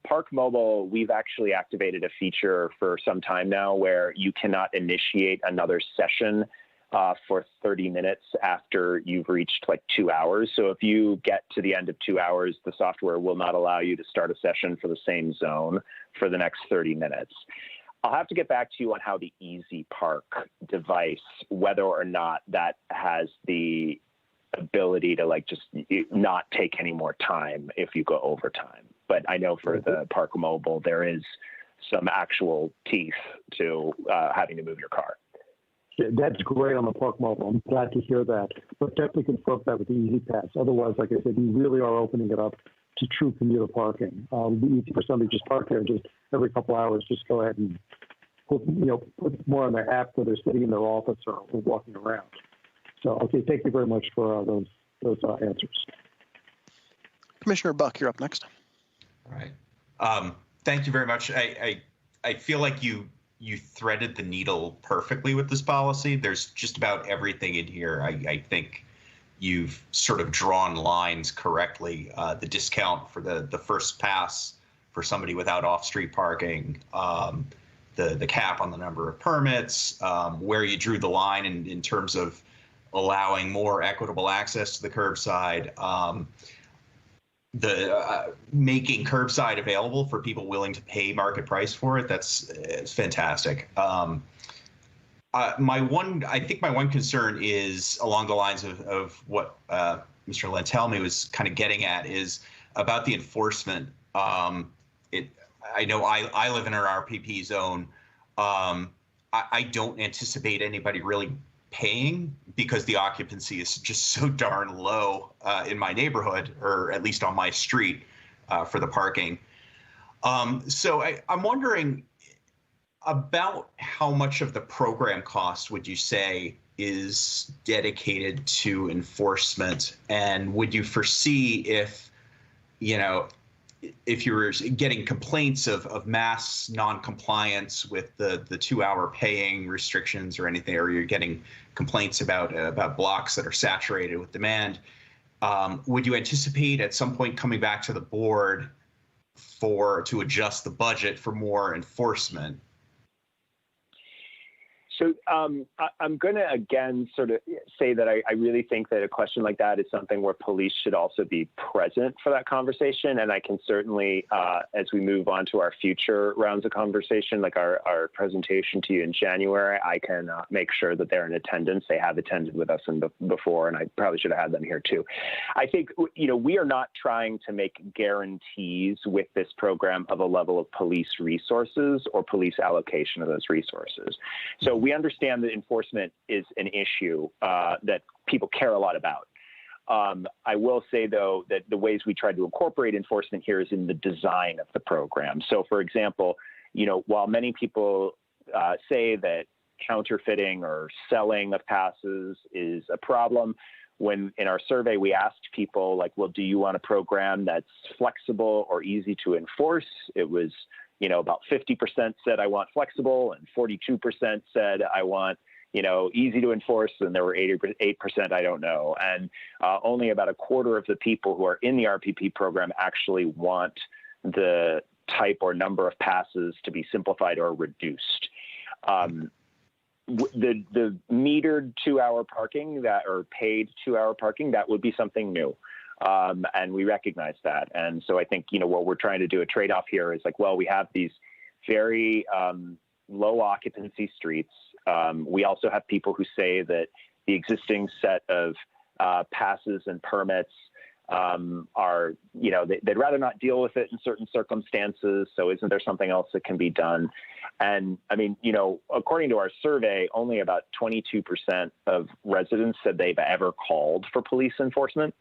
Park Mobile, we've actually activated a feature for some time now where you cannot initiate another session for 30 minutes after you've reached 2 hours. So if you get to the end of 2 hours, the software will not allow you to start a session for the same zone for the next 30 minutes. I'll have to get back to you on how the Easy Park device, whether or not that has the ability to just not take any more time if you go over time. But I know for the Park Mobile, there is some actual teeth to having to move your car. Yeah, that's great on the Park Mobile. I'm glad to hear that. But definitely confirm that with the Easy Pass. Otherwise, like I said, you really are opening it up to true commuter parking. It would be easy for somebody to just park there and just every couple hours just go ahead and put more on their app where they're sitting in their office or walking around. So, okay, thank you very much for those answers. Commissioner Buck, you're up next. All right. Thank you very much. I feel like you threaded the needle perfectly with this policy. There's just about everything in here. I think you've sort of drawn lines correctly. The discount for the first pass for somebody without off-street parking, the cap on the number of permits, where you drew the line in terms of allowing more equitable access to the curbside, making curbside available for people willing to pay market price for it. It's fantastic. I think my one concern is along the lines of what Mr. Lentelme was kind of getting at, is about the enforcement. I know I live in an RPP zone. I don't anticipate anybody really paying because the occupancy is just so darn low in my neighborhood, or at least on my street, for the parking. So I'm wondering about how much of the program cost would you say is dedicated to enforcement, and would you foresee if you were getting complaints of mass non-compliance with the 2 hour paying restrictions or anything, or you're getting complaints about blocks that are saturated with demand, would you anticipate at some point coming back to the board to adjust the budget for more enforcement? So I'm going to, again, sort of say that I really think that a question like that is something where police should also be present for that conversation. And I can certainly, as we move on to our future rounds of conversation, like our presentation to you in January, I can make sure that they're in attendance. They have attended with us before, and I probably should have had them here too. I think, we are not trying to make guarantees with this program of a level of police resources or police allocation of those resources. So we understand that enforcement is an issue that people care a lot about. I will say, though, that the ways we try to incorporate enforcement here is in the design of the program. So, for example, while many people say that counterfeiting or selling of passes is a problem, when in our survey we asked people, well, do you want a program that's flexible or easy to enforce? It was about 50% said I want flexible, and 42% said I want, easy to enforce, and there were 8% I don't know. And only about a quarter of the people who are in the RPP program actually want the type or number of passes to be simplified or reduced. the metered 2-hour parking or paid 2-hour parking, that would be something new. And we recognize that. And so I think, what we're trying to do a trade-off here is like, well, we have these very low occupancy streets. We also have people who say that the existing set of passes and permits are, they'd rather not deal with it in certain circumstances. So isn't there something else that can be done? And I mean, according to our survey, only about 22% of residents said they've ever called for police enforcement.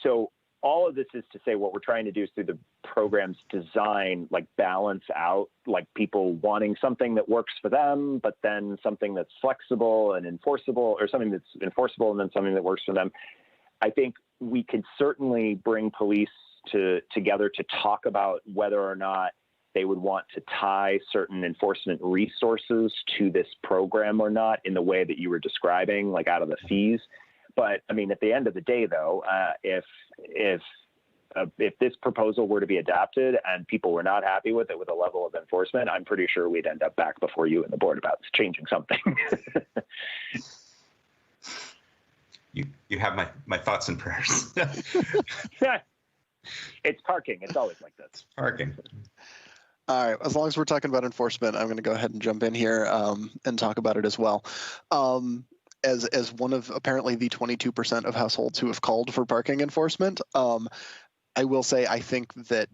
So all of this is to say what we're trying to do is through the program's design, like balance out like people wanting something that works for them, but then something that's flexible and enforceable, or something that's enforceable and then something that works for them. I think we could certainly bring police together to talk about whether or not they would want to tie certain enforcement resources to this program or not in the way that you were describing, like out of the fees. But I mean, at the end of the day, though, if this proposal were to be adopted and people were not happy with it with a level of enforcement, I'm pretty sure we'd end up back before you and the board about changing something. You have my thoughts and prayers. It's parking. It's always like this. Parking. All right. As long as we're talking about enforcement, I'm going to go ahead and jump in here and talk about it as well. As one of apparently the 22% of households who have called for parking enforcement, I will say I think that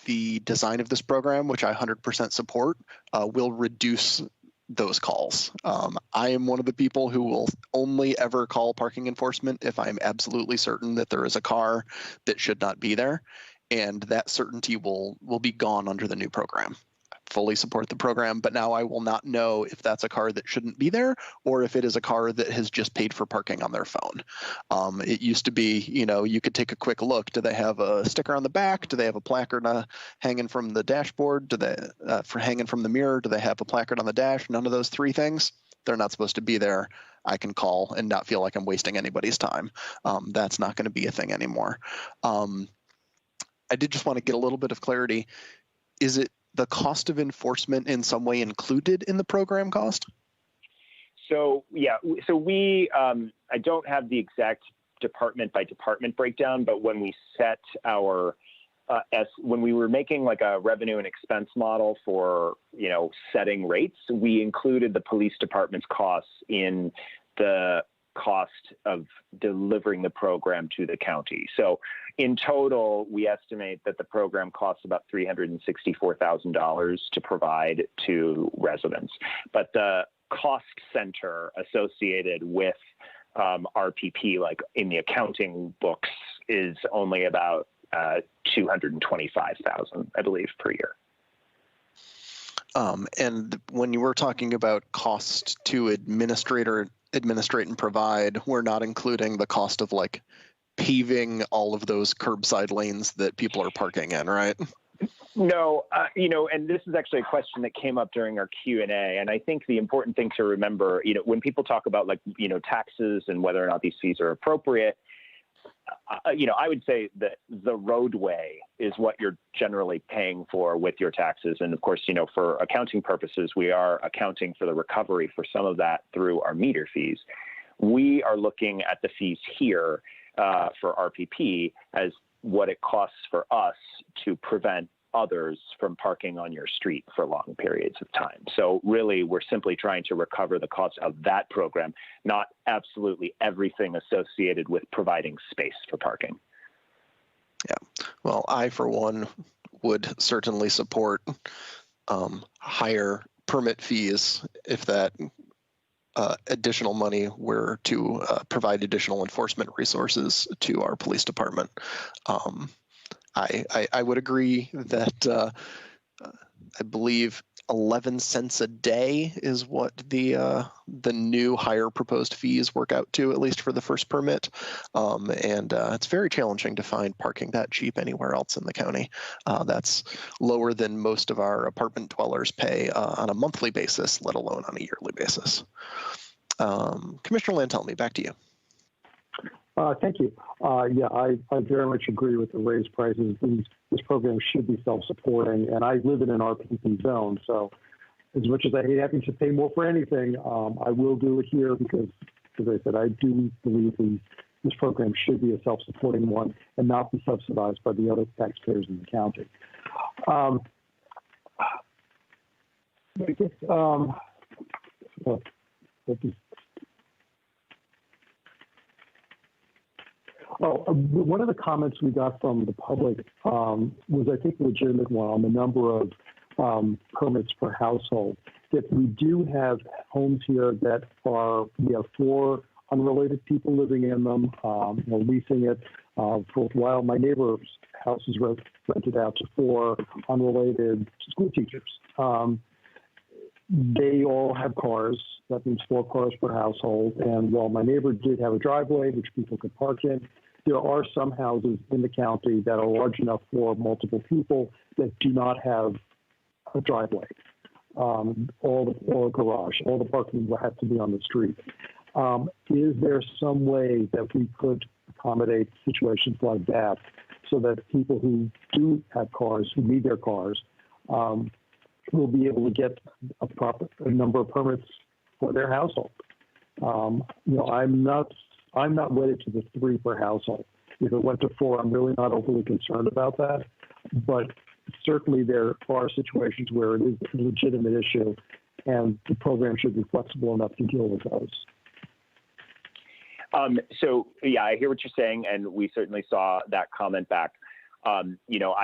the design of this program, which I 100% support, will reduce those calls. I am one of the people who will only ever call parking enforcement if I'm absolutely certain that there is a car that should not be there, and that certainty will be gone under the new program. I fully support the program, but now I will not know if that's a car that shouldn't be there or if it is a car that has just paid for parking on their phone. It used to be, you could take a quick look. Do they have a sticker on the back? Do they have a placard hanging from the dashboard? Do they hanging from the mirror? Do they have a placard on the dash? None of those three things. They're not supposed to be there. I can call and not feel like I'm wasting anybody's time. That's not going to be a thing anymore. I did just want to get a little bit of clarity. Is it the cost of enforcement in some way included in the program cost? So yeah, so we, I don't have the exact department by department breakdown, but when we set our, when we were making like a revenue and expense model for, setting rates, we included the police department's costs in the cost of delivering the program to the county. So in total, we estimate that the program costs about $364,000 to provide to residents. But the cost center associated with RPP, like in the accounting books, is only about $225,000, I believe, per year. And when you were talking about cost to administrate and provide, we're not including the cost of like paving all of those curbside lanes that people are parking in, right? No, and this is actually a question that came up during our Q&A. And I think the important thing to remember, when people talk about like, taxes and whether or not these fees are appropriate, I would say that the roadway is what you're generally paying for with your taxes. And of course, for accounting purposes, we are accounting for the recovery for some of that through our meter fees. We are looking at the fees here for RPP as what it costs for us to prevent others from parking on your street for long periods of time. So really, we're simply trying to recover the cost of that program, not absolutely everything associated with providing space for parking. Yeah, well, I, for one, would certainly support higher permit fees if that additional money were to provide additional enforcement resources to our police department. I would agree that I believe 11 cents a day is what the new higher proposed fees work out to, at least for the first permit. And it's very challenging to find parking that cheap anywhere else in the county. That's lower than most of our apartment dwellers pay on a monthly basis, let alone on a yearly basis. Commissioner Lantelmi, back to you. Thank you. Yeah, I very much agree with the raised prices. This program should be self-supporting, and I live in an RPP zone, so as much as I hate having to pay more for anything, I will do it here because, as I said, I do believe this program should be a self-supporting one and not be subsidized by the other taxpayers in the county. I guess, one of the comments we got from the public was, I think, a legitimate one on the number of permits per household. That we do have homes here that we have 4 unrelated people living in them, leasing it. For a while, my neighbor's house is rented out to 4 unrelated school teachers. They all have cars. That means 4 cars per household. And while my neighbor did have a driveway, which people could park in, there are some houses in the county that are large enough for multiple people that do not have a driveway, or a garage. All the parking will have to be on the street. Is there some way that we could accommodate situations like that so that people who do have cars, who need their cars, will be able to get a number of permits for their household? I'm not wedded to the 3 per household. If it went to 4, I'm really not overly concerned about that. But certainly there are situations where it is a legitimate issue, and the program should be flexible enough to deal with those. So yeah, I hear what you're saying, and we certainly saw that comment back. I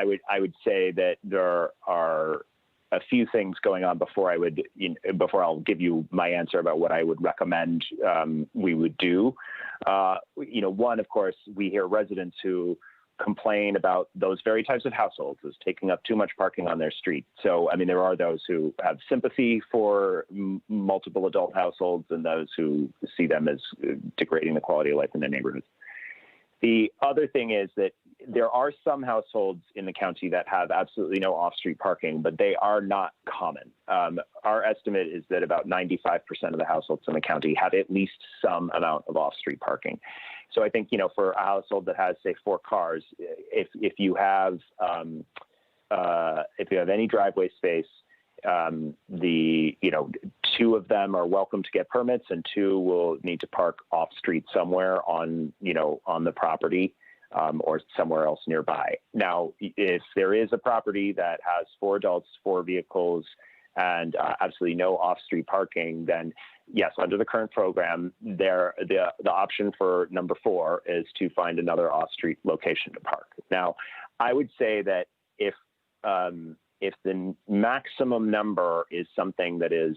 would say that there are a few things going on before I'll give you my answer about what I would recommend we would do. One, of course, we hear residents who complain about those very types of households as taking up too much parking on their street. So, there are those who have sympathy for multiple adult households and those who see them as degrading the quality of life in their neighborhoods. The other thing is that there are some households in the county that have absolutely no off-street parking, but they are not common. Our estimate is that about 95% of the households in the county have at least some amount of off-street parking. So I think, for a household that has, say, 4 cars, if you have any driveway space, 2 of them are welcome to get permits, and 2 will need to park off street somewhere on the property, or somewhere else nearby. Now, if there is a property that has 4 adults, 4 vehicles, and absolutely no off-street parking, then yes, under the current program, the option for number 4 is to find another off-street location to park. Now, I would say that if the maximum number is something that is,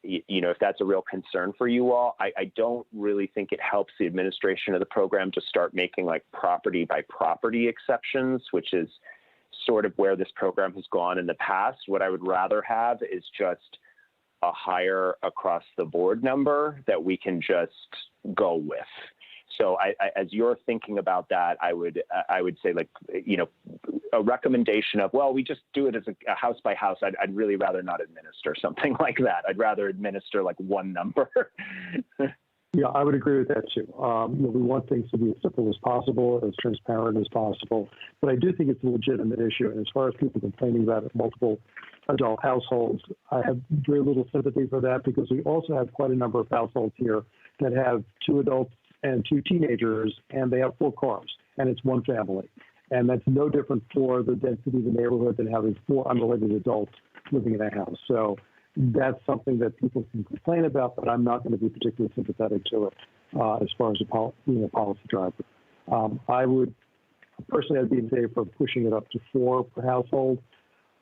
if that's a real concern for you all, I don't really think it helps the administration of the program to start making like property by property exceptions, which is sort of where this program has gone in the past. What I would rather have is just a higher across the board number that we can just go with. So as you're thinking about that, I would say a recommendation of, well, we just do it as a house by house. I'd really rather not administer something like that. I'd rather administer like one number. Yeah, I would agree with that too. We want things to be as simple as possible, as transparent as possible. But I do think it's a legitimate issue. And as far as people complaining about multiple adult households, I have very little sympathy for that, because we also have quite a number of households here that have 2 adults and 2 teenagers, and they have 4 cars, and it's one family. And that's no different for the density of the neighborhood than having 4 unrelated adults living in a house. So that's something that people can complain about, but I'm not going to be particularly sympathetic to it as far as being a policy driver. I would, personally, I'd be in favor of pushing it up to 4 per household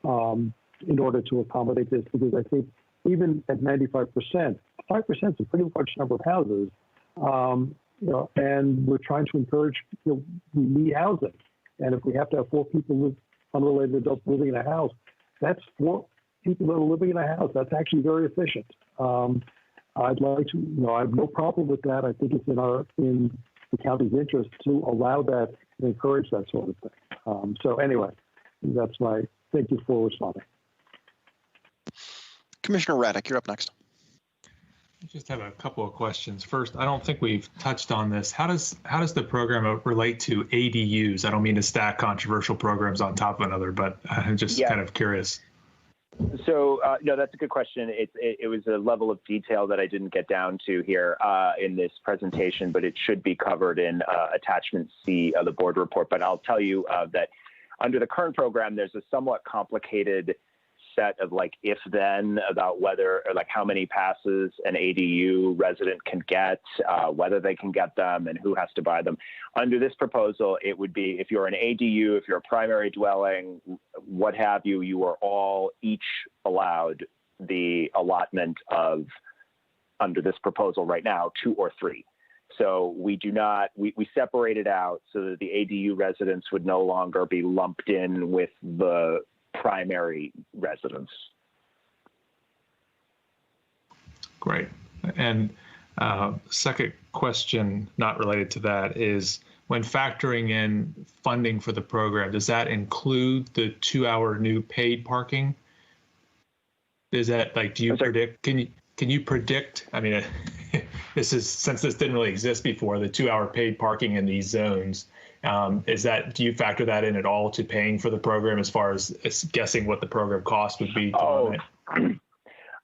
in order to accommodate this, because I think even at 95%, 5% is a pretty large number of houses. And we're trying to encourage, we need housing. And if we have to have 4 people with unrelated adults living in a house, that's 4 people that are living in a house. That's actually very efficient. I'd like to, I have no problem with that. I think it's in the county's interest to allow that and encourage that sort of thing. So anyway, thank you for responding. Commissioner Raddick, you're up next. I just have a couple of questions. First, I don't think we've touched on this. How does the program relate to ADUs? I don't mean to stack controversial programs on top of another, but I'm just kind of curious. No, that's a good question. It was a level of detail that I didn't get down to here in this presentation, but it should be covered in attachment C of the board report. But I'll tell you that under the current program, there's a somewhat complicated set of like if-then about whether or like how many passes an ADU resident can get, whether they can get them, and who has to buy them. Under this proposal, it would be if you're an ADU, if you're a primary dwelling, what have you, you are all each allowed the allotment of, under this proposal right now, 2 or 3. So we do not, we separate it out so that the ADU residents would no longer be lumped in with the primary residence. Great. And second question, not related to that, is when factoring in funding for the program, does that include the 2-hour new paid parking? Is that like, do you predict, can you predict, I mean, this is, since this didn't really exist before, the 2-hour paid parking in these zones, is that, do you factor that in at all to paying for the program as far as guessing what the program cost would be? Oh,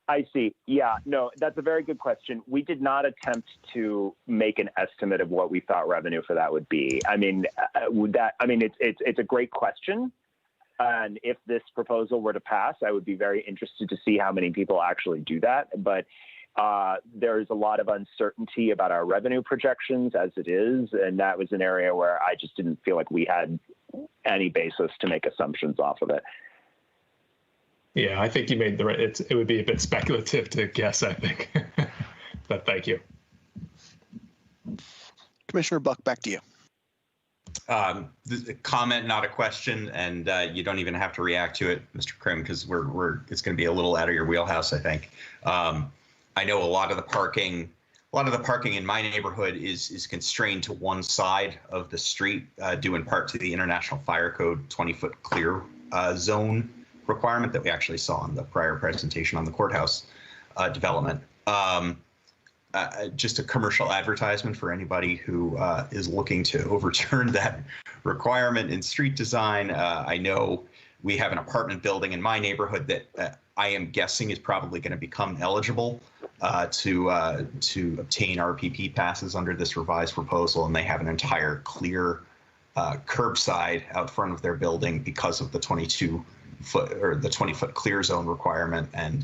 I see. Yeah, no, that's a very good question. We did not attempt to make an estimate of what we thought revenue for that would be. I mean, it's a great question. And if this proposal were to pass, I would be very interested to see how many people actually do that. But there's a lot of uncertainty about our revenue projections as it is. And that was an area where I just didn't feel like we had any basis to make assumptions off of it. Yeah, I think you made the right, it would be a bit speculative to guess, I think. But thank you. Commissioner Buck, back to you. The comment, not a question, and you don't even have to react to it, Mr. Krim, because it's going to be a little out of your wheelhouse, I think. I know a lot of the parking in my neighborhood is constrained to one side of the street, due in part to the International Fire Code 20-foot clear zone requirement that we actually saw in the prior presentation on the courthouse development. Just a commercial advertisement for anybody who is looking to overturn that requirement in street design. I know we have an apartment building in my neighborhood that I am guessing is probably going to become eligible to obtain RPP passes under this revised proposal, and they have an entire clear curbside out front of their building because of the 22-foot or the 20-foot clear zone requirement. And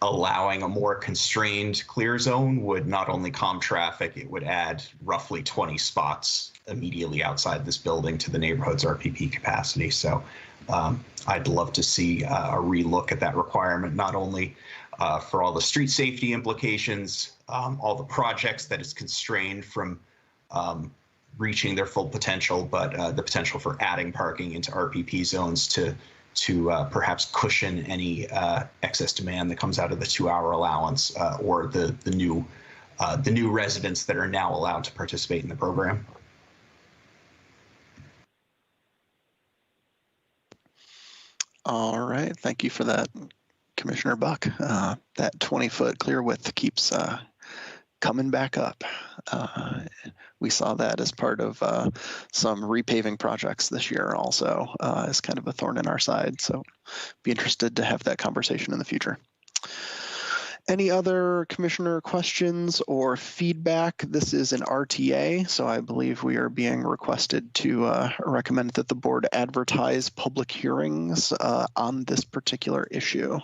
allowing a more constrained clear zone would not only calm traffic, it would add roughly 20 spots immediately outside this building to the neighborhood's RPP capacity. So I'd love to see a relook at that requirement, not only for all the street safety implications, all the projects that is constrained from reaching their full potential, but the potential for adding parking into RPP zones to perhaps cushion any excess demand that comes out of the 2-hour allowance or the new residents that are now allowed to participate in the program. All right, thank you for that, Commissioner Buck. That 20-foot clear width keeps coming back up. We saw that as part of some repaving projects this year also as kind of a thorn in our side. So be interested to have that conversation in the future. Any other commissioner questions or feedback? This is an RTA, so I believe we are being requested to recommend that the board advertise public hearings on this particular issue.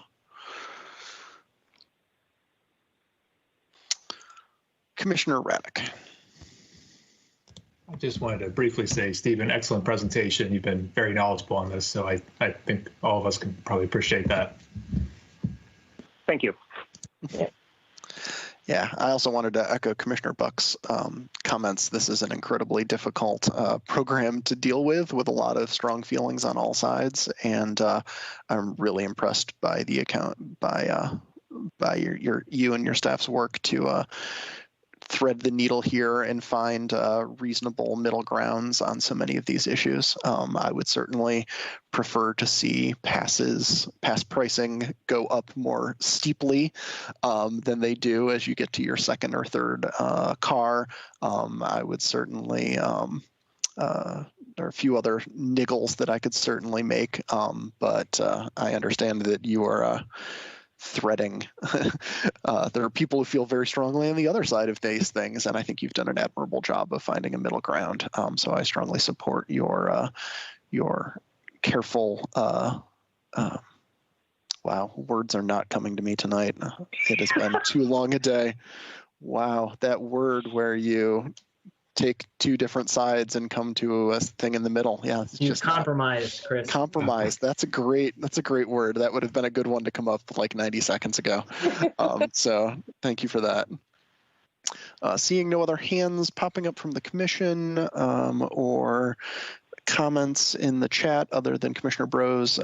Commissioner Raddick. I just wanted to briefly say, Stephen, excellent presentation. You've been very knowledgeable on this, so I think all of us can probably appreciate that. Thank you. Yeah, I also wanted to echo Commissioner Buck's comments. This is an incredibly difficult program to deal with a lot of strong feelings on all sides, and I'm really impressed by the by you and your staff's work to thread the needle here and find reasonable middle grounds on so many of these issues. I would certainly prefer to see pass pricing go up more steeply than they do as you get to your second or third car. I would certainly there are a few other niggles that I could certainly make, but I understand that you are threading. There are people who feel very strongly on the other side of these things, and I think you've done an admirable job of finding a middle ground. So I strongly support your careful. Wow, words are not coming to me tonight. It has been too long a day. Wow, that word where you take two different sides and come to a thing in the middle. Yeah, it's just compromise, Chris. Compromise. That's a great word. That would have been a good one to come up like 90 seconds ago. So thank you for that. Seeing no other hands popping up from the commission or comments in the chat other than Commissioner Bros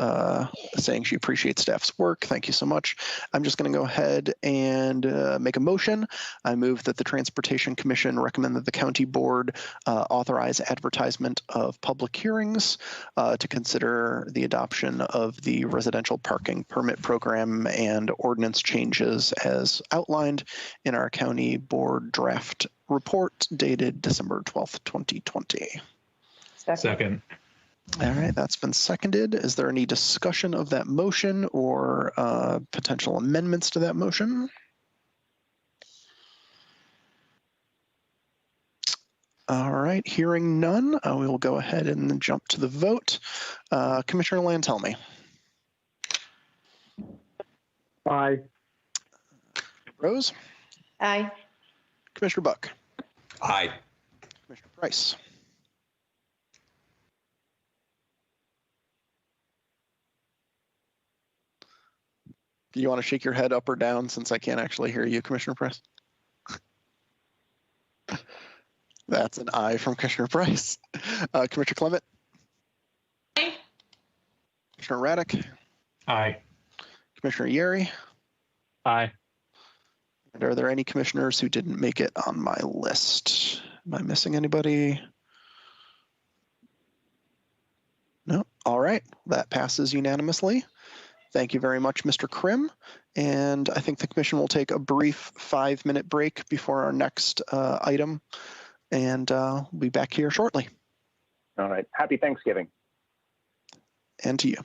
saying she appreciates staff's work. Thank you so much. I'm just going to go ahead and make a motion. I move that the Transportation Commission recommend that the County Board authorize advertisement of public hearings to consider the adoption of the residential parking permit program and ordinance changes as outlined in our County Board draft report dated December 12th, 2020. Second. All right, that's been seconded. Is there any discussion of that motion or potential amendments to that motion? All right, hearing none, we will go ahead and jump to the vote. Commissioner Lantelmi. Aye. Rose? Aye. Commissioner Buck? Aye. Commissioner Price? Do you want to shake your head up or down since I can't actually hear you, Commissioner Price? That's an aye from Commissioner Price. Commissioner Clement? Aye. Commissioner Raddick? Aye. Commissioner Yeri? Aye. And are there any commissioners who didn't make it on my list? Am I missing anybody? No? All right, that passes unanimously. Thank you very much, Mr. Krim. And I think the commission will take a brief 5-minute break before our next item, and we'll be back here shortly. All right. Happy Thanksgiving. And to you.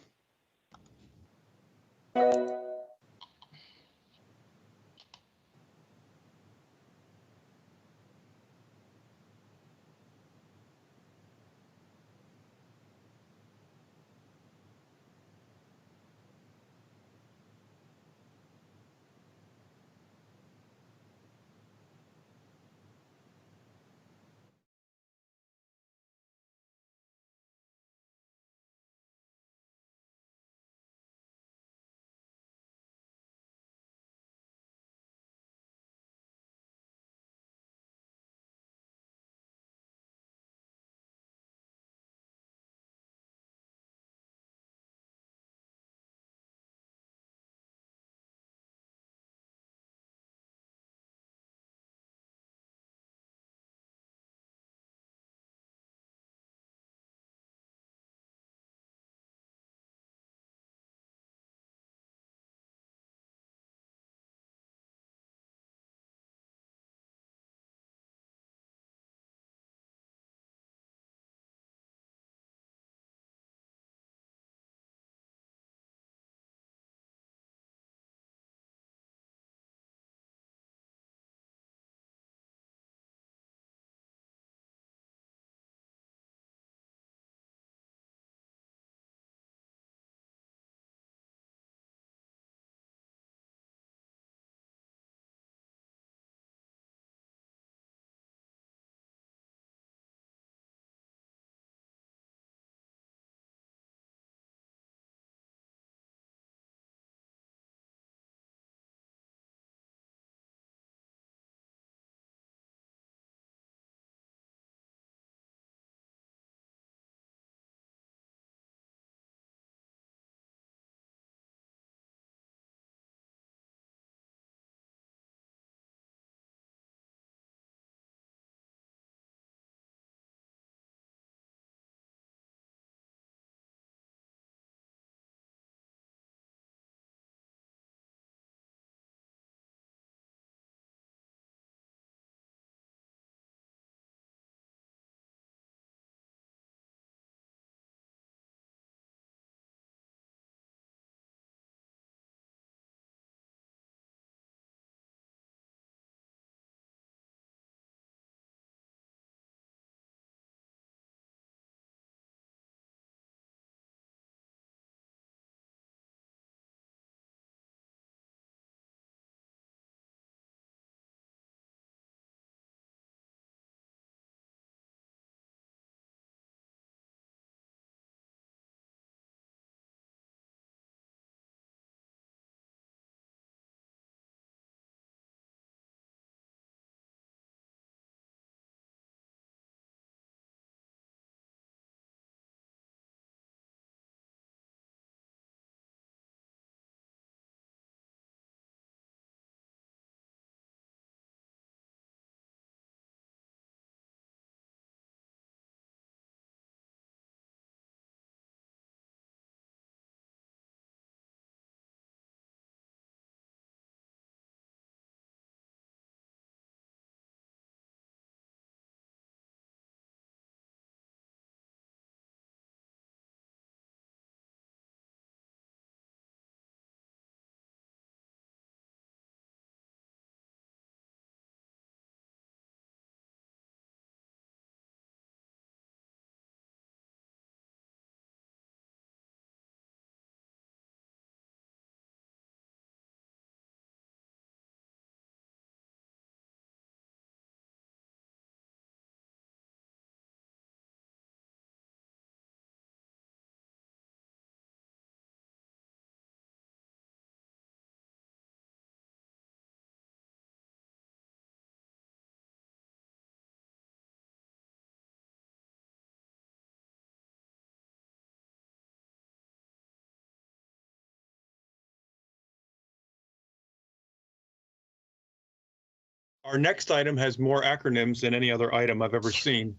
Our next item has more acronyms than any other item I've ever seen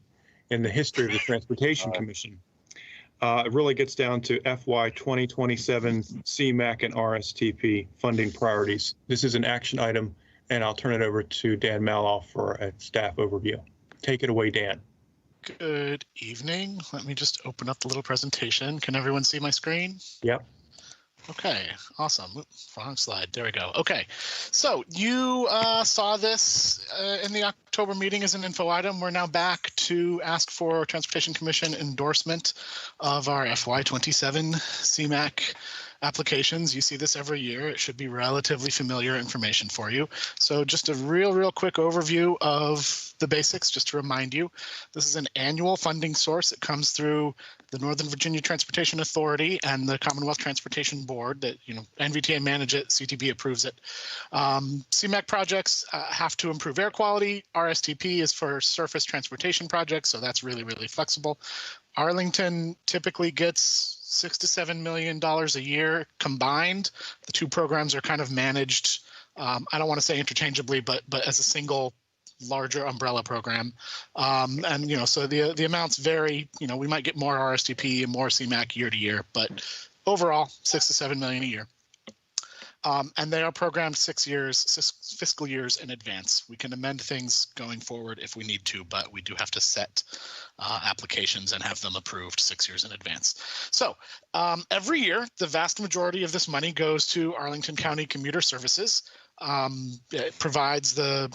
in the history of the Transportation Commission. It really gets down to FY 2027 CMAQ and RSTP funding priorities. This is an action item, and I'll turn it over to Dan Maloff for a staff overview. Take it away, Dan. Good evening. Let me just open up the little presentation. Can everyone see my screen? Yep. Okay, awesome. Oops, wrong slide. There we go. Okay, so you saw this in the October meeting as an info item. We're now back to ask for Transportation Commission endorsement of our FY27 CMAQ applications. You see this every year. It should be relatively familiar information for you. So just a real quick overview of the basics, just to remind you. This is an annual funding source. It comes through the Northern Virginia Transportation Authority and the Commonwealth Transportation Board. That, you know, NVTA manage it, CTB approves it. CMAQ projects have to improve air quality. RSTP is for surface transportation projects, so that's really flexible. Arlington typically gets $6 to $7 million a year combined. The two programs are kind of managed, I don't want to say interchangeably, but as a single larger umbrella program. And, you know, so the amounts vary. You know, we might get more RSTP and more CMAQ year to year, but overall, $6 to $7 million a year. And they are programmed 6 fiscal years in advance. We can amend things going forward if we need to, but we do have to set applications and have them approved 6 years in advance. So every year, the vast majority of this money goes to Arlington County Commuter Services. It provides the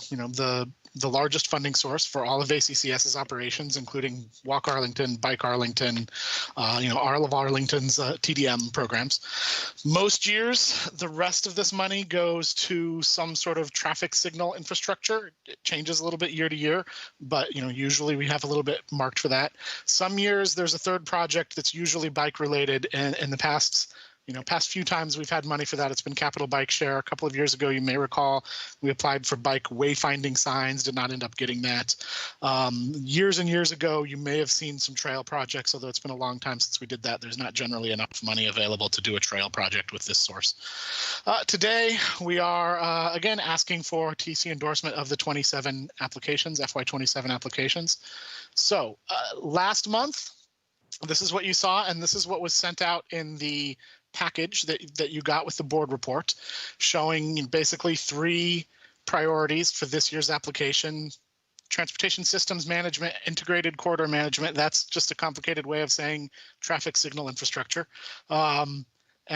largest funding source for all of ACCS's operations, including Walk Arlington, Bike Arlington, all of Arlington's TDM programs. Most years, the rest of this money goes to some sort of traffic signal infrastructure. It changes a little bit year to year, but usually we have a little bit marked for that. Some years there's a third project that's usually bike related, and in the past few times we've had money for that. It's been capital bike share. A couple of years ago, you may recall, we applied for bike wayfinding signs, did not end up getting that. Years and years ago, you may have seen some trail projects, although it's been a long time since we did that. There's not generally enough money available to do a trail project with this source. Today, we are, again, asking for TC endorsement of the 27 applications, FY27 applications. So last month, this is what you saw, and this is what was sent out in the package that you got with the board report, showing basically 3 priorities for this year's application: transportation systems management, integrated corridor management. That's just a complicated way of saying traffic signal infrastructure. And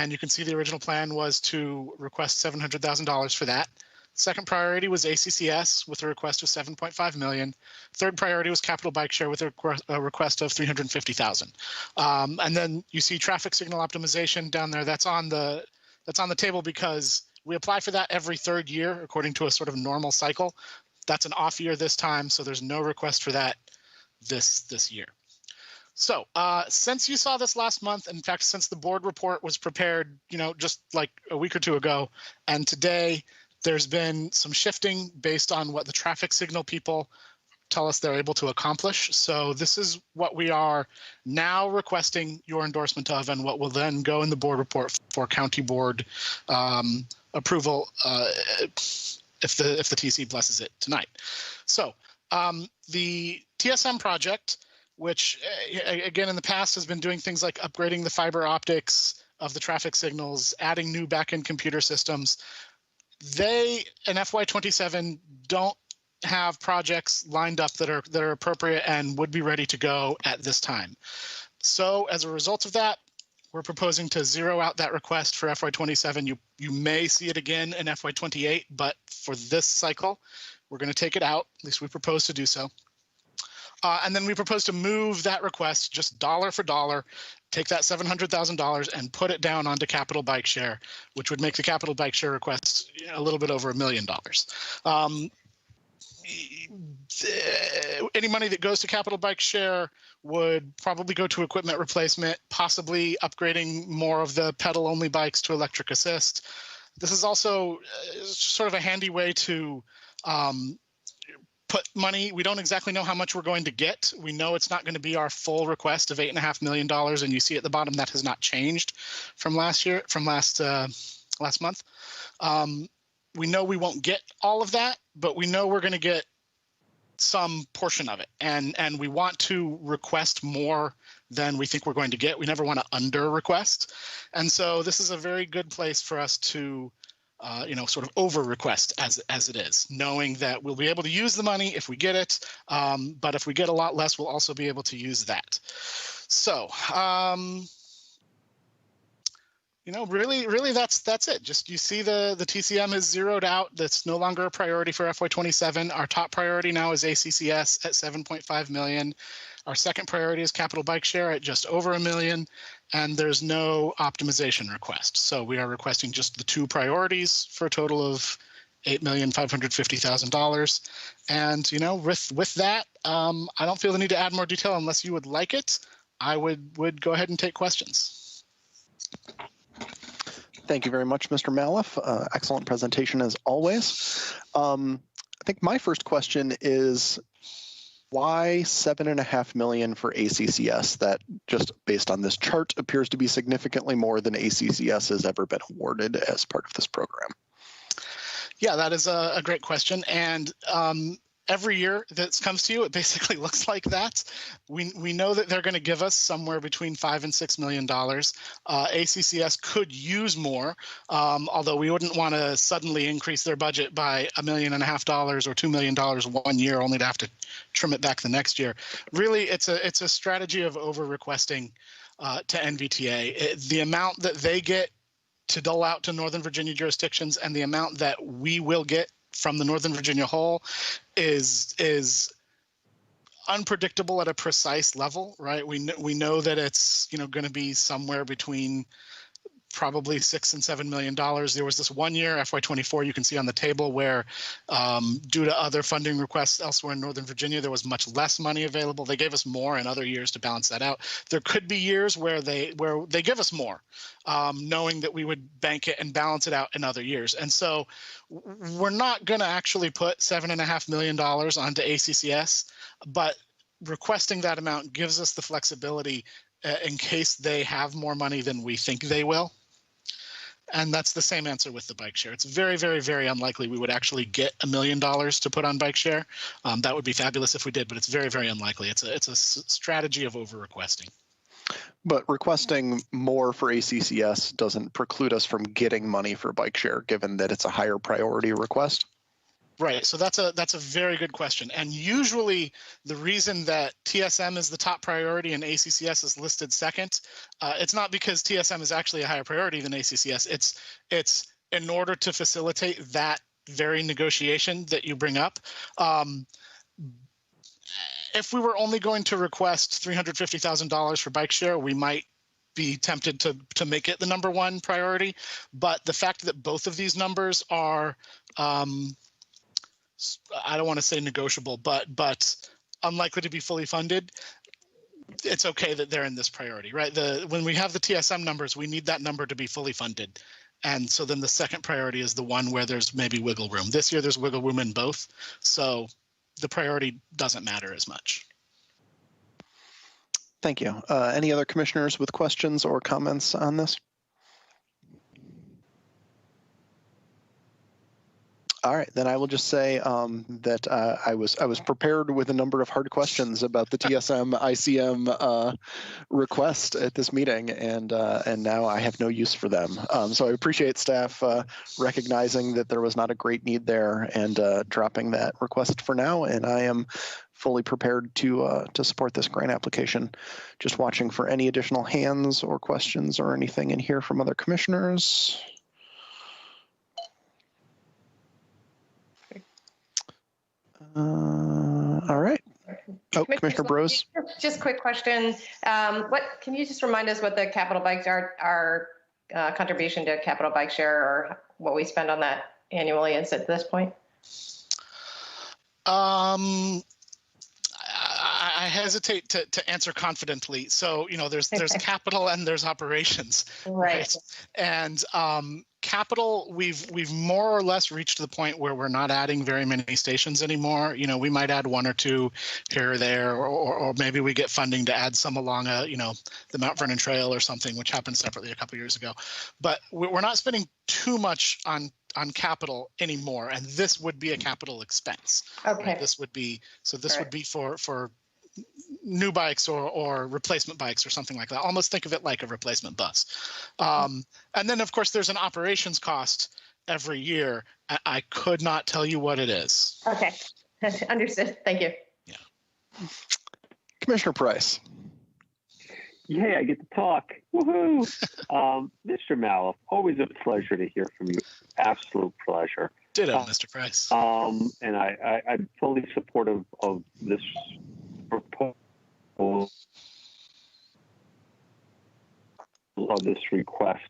you can see the original plan was to request $700,000 for that. Second priority was ACCS with a request of $7.5 million. Third priority was capital bike share with a request of $350,000. And then you see traffic signal optimization down there. That's on the table because we apply for that every third year according to a sort of normal cycle. That's an off year this time, so there's no request for that this year. So since you saw this last month, in fact, since the board report was prepared, just like a week or two ago, and today, there's been some shifting based on what the traffic signal people tell us they're able to accomplish. So this is what we are now requesting your endorsement of, and what will then go in the board report for county board approval if the TC blesses it tonight. So the TSM project, which again in the past has been doing things like upgrading the fiber optics of the traffic signals, adding new backend computer systems. They, in FY27, don't have projects lined up that are appropriate and would be ready to go at this time. So as a result of that, we're proposing to zero out that request for FY27. You may see it again in FY28, but for this cycle, we're going to take it out. At least we propose to do so. And then we propose to move that request just dollar for dollar, take that $700,000 and put it down onto capital bike share, which would make the capital bike share request a little bit over $1 million. Any money that goes to capital bike share would probably go to equipment replacement, possibly upgrading more of the pedal only bikes to electric assist. This is also sort of a handy way to put money. We don't exactly know how much we're going to get. We know it's not going to be our full request of $8.5 million, and you see at the bottom that has not changed from last month. We know we won't get all of that, but we know we're going to get some portion of it, and we want to request more than we think we're going to get. We never want to under request, and so this is a very good place for us to sort of over request as it is, knowing that we'll be able to use the money if we get it, but if we get a lot less, we'll also be able to use that. So really that's it. Just you see the TCM is zeroed out. That's no longer a priority for FY27. Our top priority now is ACCS at 7.5 million. Our second priority is capital bike share at just over $1 million, and there's no optimization request. So we are requesting just the two priorities for a total of $8,550,000. And with that, I don't feel the need to add more detail unless you would like it. I would go ahead and take questions. Thank you very much, Mr. Maliff. Excellent presentation as always. I think my first question is, why $7.5 million for ACCS? That, just based on this chart, appears to be significantly more than ACCS has ever been awarded as part of this program. Yeah, that is a great question. And every year that comes to you, it basically looks like that. We know that they're going to give us somewhere between $5 and $6 million. ACCS could use more, although we wouldn't want to suddenly increase their budget by $1.5 million or $2 million 1 year, only to have to trim it back the next year. Really, it's a strategy of over requesting to NVTA. The amount that they get to dole out to Northern Virginia jurisdictions and the amount that we will get from the Northern Virginia whole is unpredictable at a precise level, right? We know that it's going to be somewhere between probably $6 and $7 million. There was this 1 year, FY24, you can see on the table, where due to other funding requests elsewhere in Northern Virginia, there was much less money available. They gave us more in other years to balance that out. There could be years where they give us more, knowing that we would bank it and balance it out in other years. And so we're not going to actually put $7.5 million onto ACCS, but requesting that amount gives us the flexibility in case they have more money than we think they will. And that's the same answer with the bike share. It's very, very, very unlikely we would actually get $1 million to put on bike share. That would be fabulous if we did, but it's very, very unlikely. It's a strategy of over requesting. But requesting more for ACCS doesn't preclude us from getting money for bike share, given that it's a higher priority request. Right. So that's a very good question. And usually the reason that TSM is the top priority and ACCS is listed second, it's not because TSM is actually a higher priority than ACCS. It's in order to facilitate that very negotiation that you bring up. If we were only going to request $350,000 for bike share, we might be tempted to make it the number one priority. But the fact that both of these numbers are I don't want to say negotiable, but unlikely to be fully funded, it's okay that they're in this priority, right? When we have the TSM numbers, we need that number to be fully funded. And so then the second priority is the one where there's maybe wiggle room. This year, there's wiggle room in both. So the priority doesn't matter as much. Thank you. Any other commissioners with questions or comments on this? All right, then I will just say that I was prepared with a number of hard questions about the TSM ICM request at this meeting, and now I have no use for them. So I appreciate staff recognizing that there was not a great need there and dropping that request for now. And I am fully prepared to support this grant application. Just watching for any additional hands or questions or anything in here from other commissioners. All right. Oh, Commissioner Brose. Just a quick question. What can you just remind us what the capital bikes are, contribution to capital bike share, or what we spend on that annually is at this point? I hesitate to answer confidently. So, there's capital and there's operations. Right. And capital, we've more or less reached the point where we're not adding very many stations anymore. You know, we might add one or two here or there, or maybe we get funding to add some along the Mount Vernon Trail or something, which happened separately a couple years ago. But we're not spending too much on capital anymore, and this would be a capital expense. Okay. Right? This would be for new bikes or replacement bikes or something like that. Almost think of it like a replacement bus. And then, of course, there's an operations cost every year. I could not tell you what it is. Okay, understood. Thank you. Yeah. Commissioner Price. Yay, I get to talk. Woohoo! Mr. Mallett, always a pleasure to hear from you. Absolute pleasure. Ditto, Mr. Price. And I'm fully supportive of this proposal, of this request.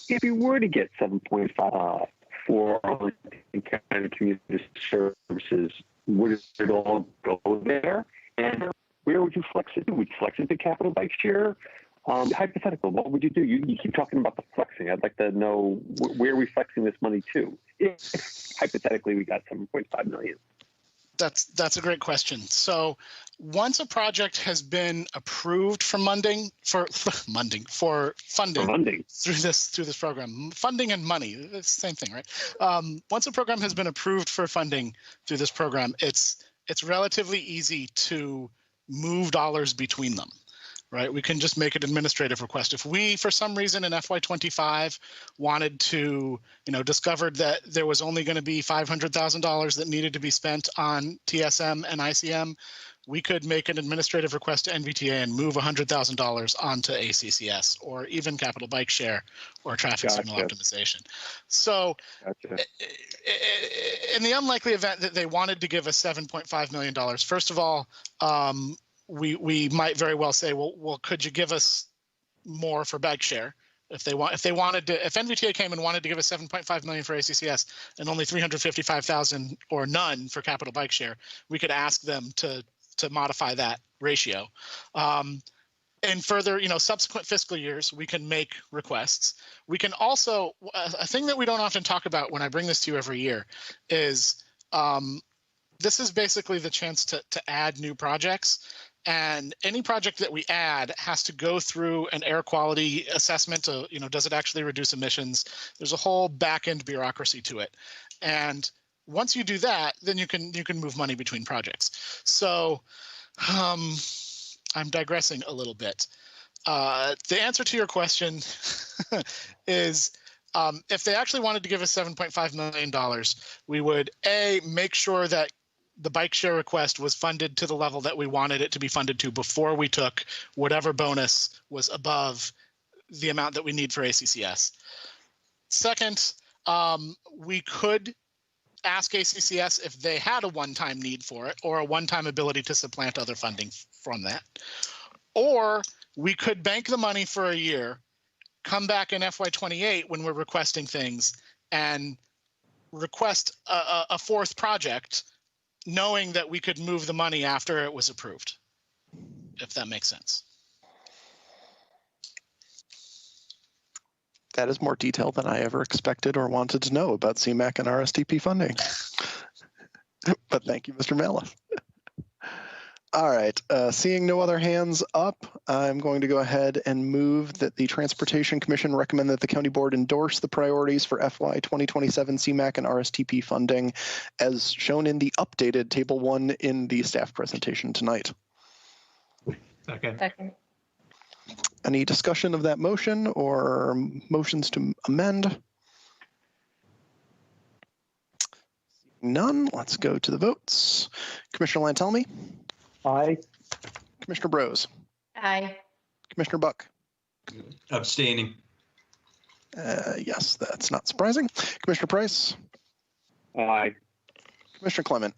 If you were to get 7.5 for Arlington County Community Services, would it all go there? And where would you flex it to? Would you flex it to capital bike share? Hypothetical, what would you do? You keep talking about the flexing. I'd like to know where are we flexing this money to? If hypothetically we got 7.5 million. That's a great question. So once a project has been approved for funding through this program, funding and money, it's the same thing, right? Once a program has been approved for funding through this program, it's relatively easy to move dollars between them. Right, we can just make an administrative request. If we, for some reason in FY25, wanted to, discovered that there was only going to be $500,000 that needed to be spent on TSM and ICM, we could make an administrative request to NVTA and move $100,000 onto ACCS or even capital bike share or traffic signal optimization. So in the unlikely event that they wanted to give us $7.5 million, first of all, we might very well say, well, could you give us more for bike share? If NVTA came and wanted to give us 7.5 million for ACCS and only 355,000 or none for capital bike share, we could ask them to modify that ratio. And further, subsequent fiscal years, we can make requests. We can also, a thing that we don't often talk about when I bring this to you every year is this is basically the chance to add new projects. And any project that we add has to go through an air quality assessment. Does it actually reduce emissions? There's a whole back-end bureaucracy to it. And once you do that, then you can move money between projects. So I'm digressing a little bit. The answer to your question is if they actually wanted to give us $7.5 million, we would make sure that the bike share request was funded to the level that we wanted it to be funded to before we took whatever bonus was above the amount that we need for ACCS. Second, we could ask ACCS if they had a one-time need for it or a one-time ability to supplant other funding from that. Or we could bank the money for a year, come back in FY28 when we're requesting things and request a fourth project, knowing that we could move the money after it was approved, if that makes sense. That is more detail than I ever expected or wanted to know about CMAQ and RSTP funding. But thank you, Mr. Mallett. All right, seeing no other hands up, I'm going to go ahead and move that the Transportation Commission recommend that the County Board endorse the priorities for FY 2027 CMAQ and RSTP funding as shown in the updated Table 1 in the staff presentation tonight. Second. Any discussion of that motion or motions to amend? None. Let's go to the votes. Commissioner Lantelmi? Aye. Commissioner Brose? Aye. Commissioner Buck? Abstaining. Yes, that's not surprising. Commissioner Price? Aye. Commissioner Clement?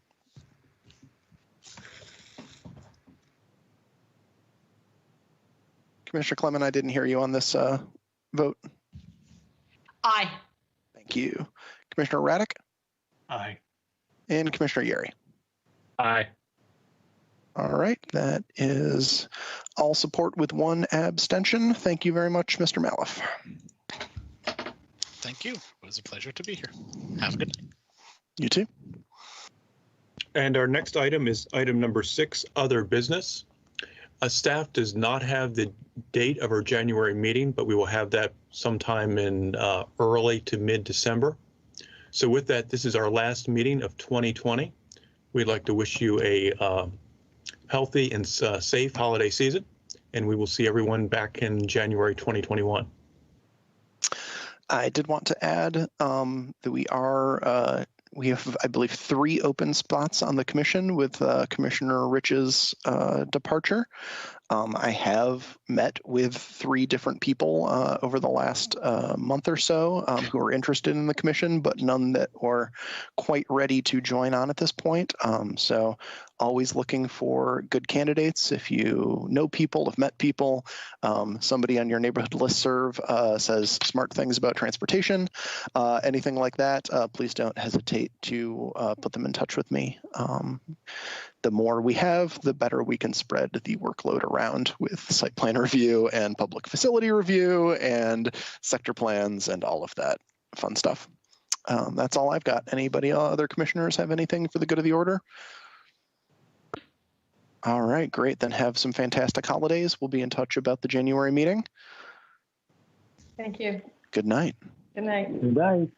Commissioner Clement, I didn't hear you on this vote. Aye. Thank you. Commissioner Raddick? Aye. And Commissioner Yeri? Aye. All right, that is all support with one abstention. Thank you very much, Mr. Mallett. Thank you. It was a pleasure to be here. Have a good night. You too. And our next item is item number 6, other business. Staff does not have the date of our January meeting, but we will have that sometime in early to mid-December. So with that, this is our last meeting of 2020. We'd like to wish you a healthy and safe holiday season, and we will see everyone back in January 2021. I did want to add that we have, I believe, 3 open spots on the commission with Commissioner Rich's departure. I have met with 3 different people over the last month or so who are interested in the commission, but none that are quite ready to join on at this point. So always looking for good candidates. If you know people, have met people, somebody on your neighborhood listserv says smart things about transportation, anything like that, please don't hesitate to put them in touch with me. The more we have, the better we can spread the workload around with site plan review and public facility review and sector plans and all of that fun stuff. That's all I've got. Anybody, other commissioners have anything for the good of the order? All right, great. Then have some fantastic holidays. We'll be in touch about the January meeting. Thank you. Good night. Good night. Good night.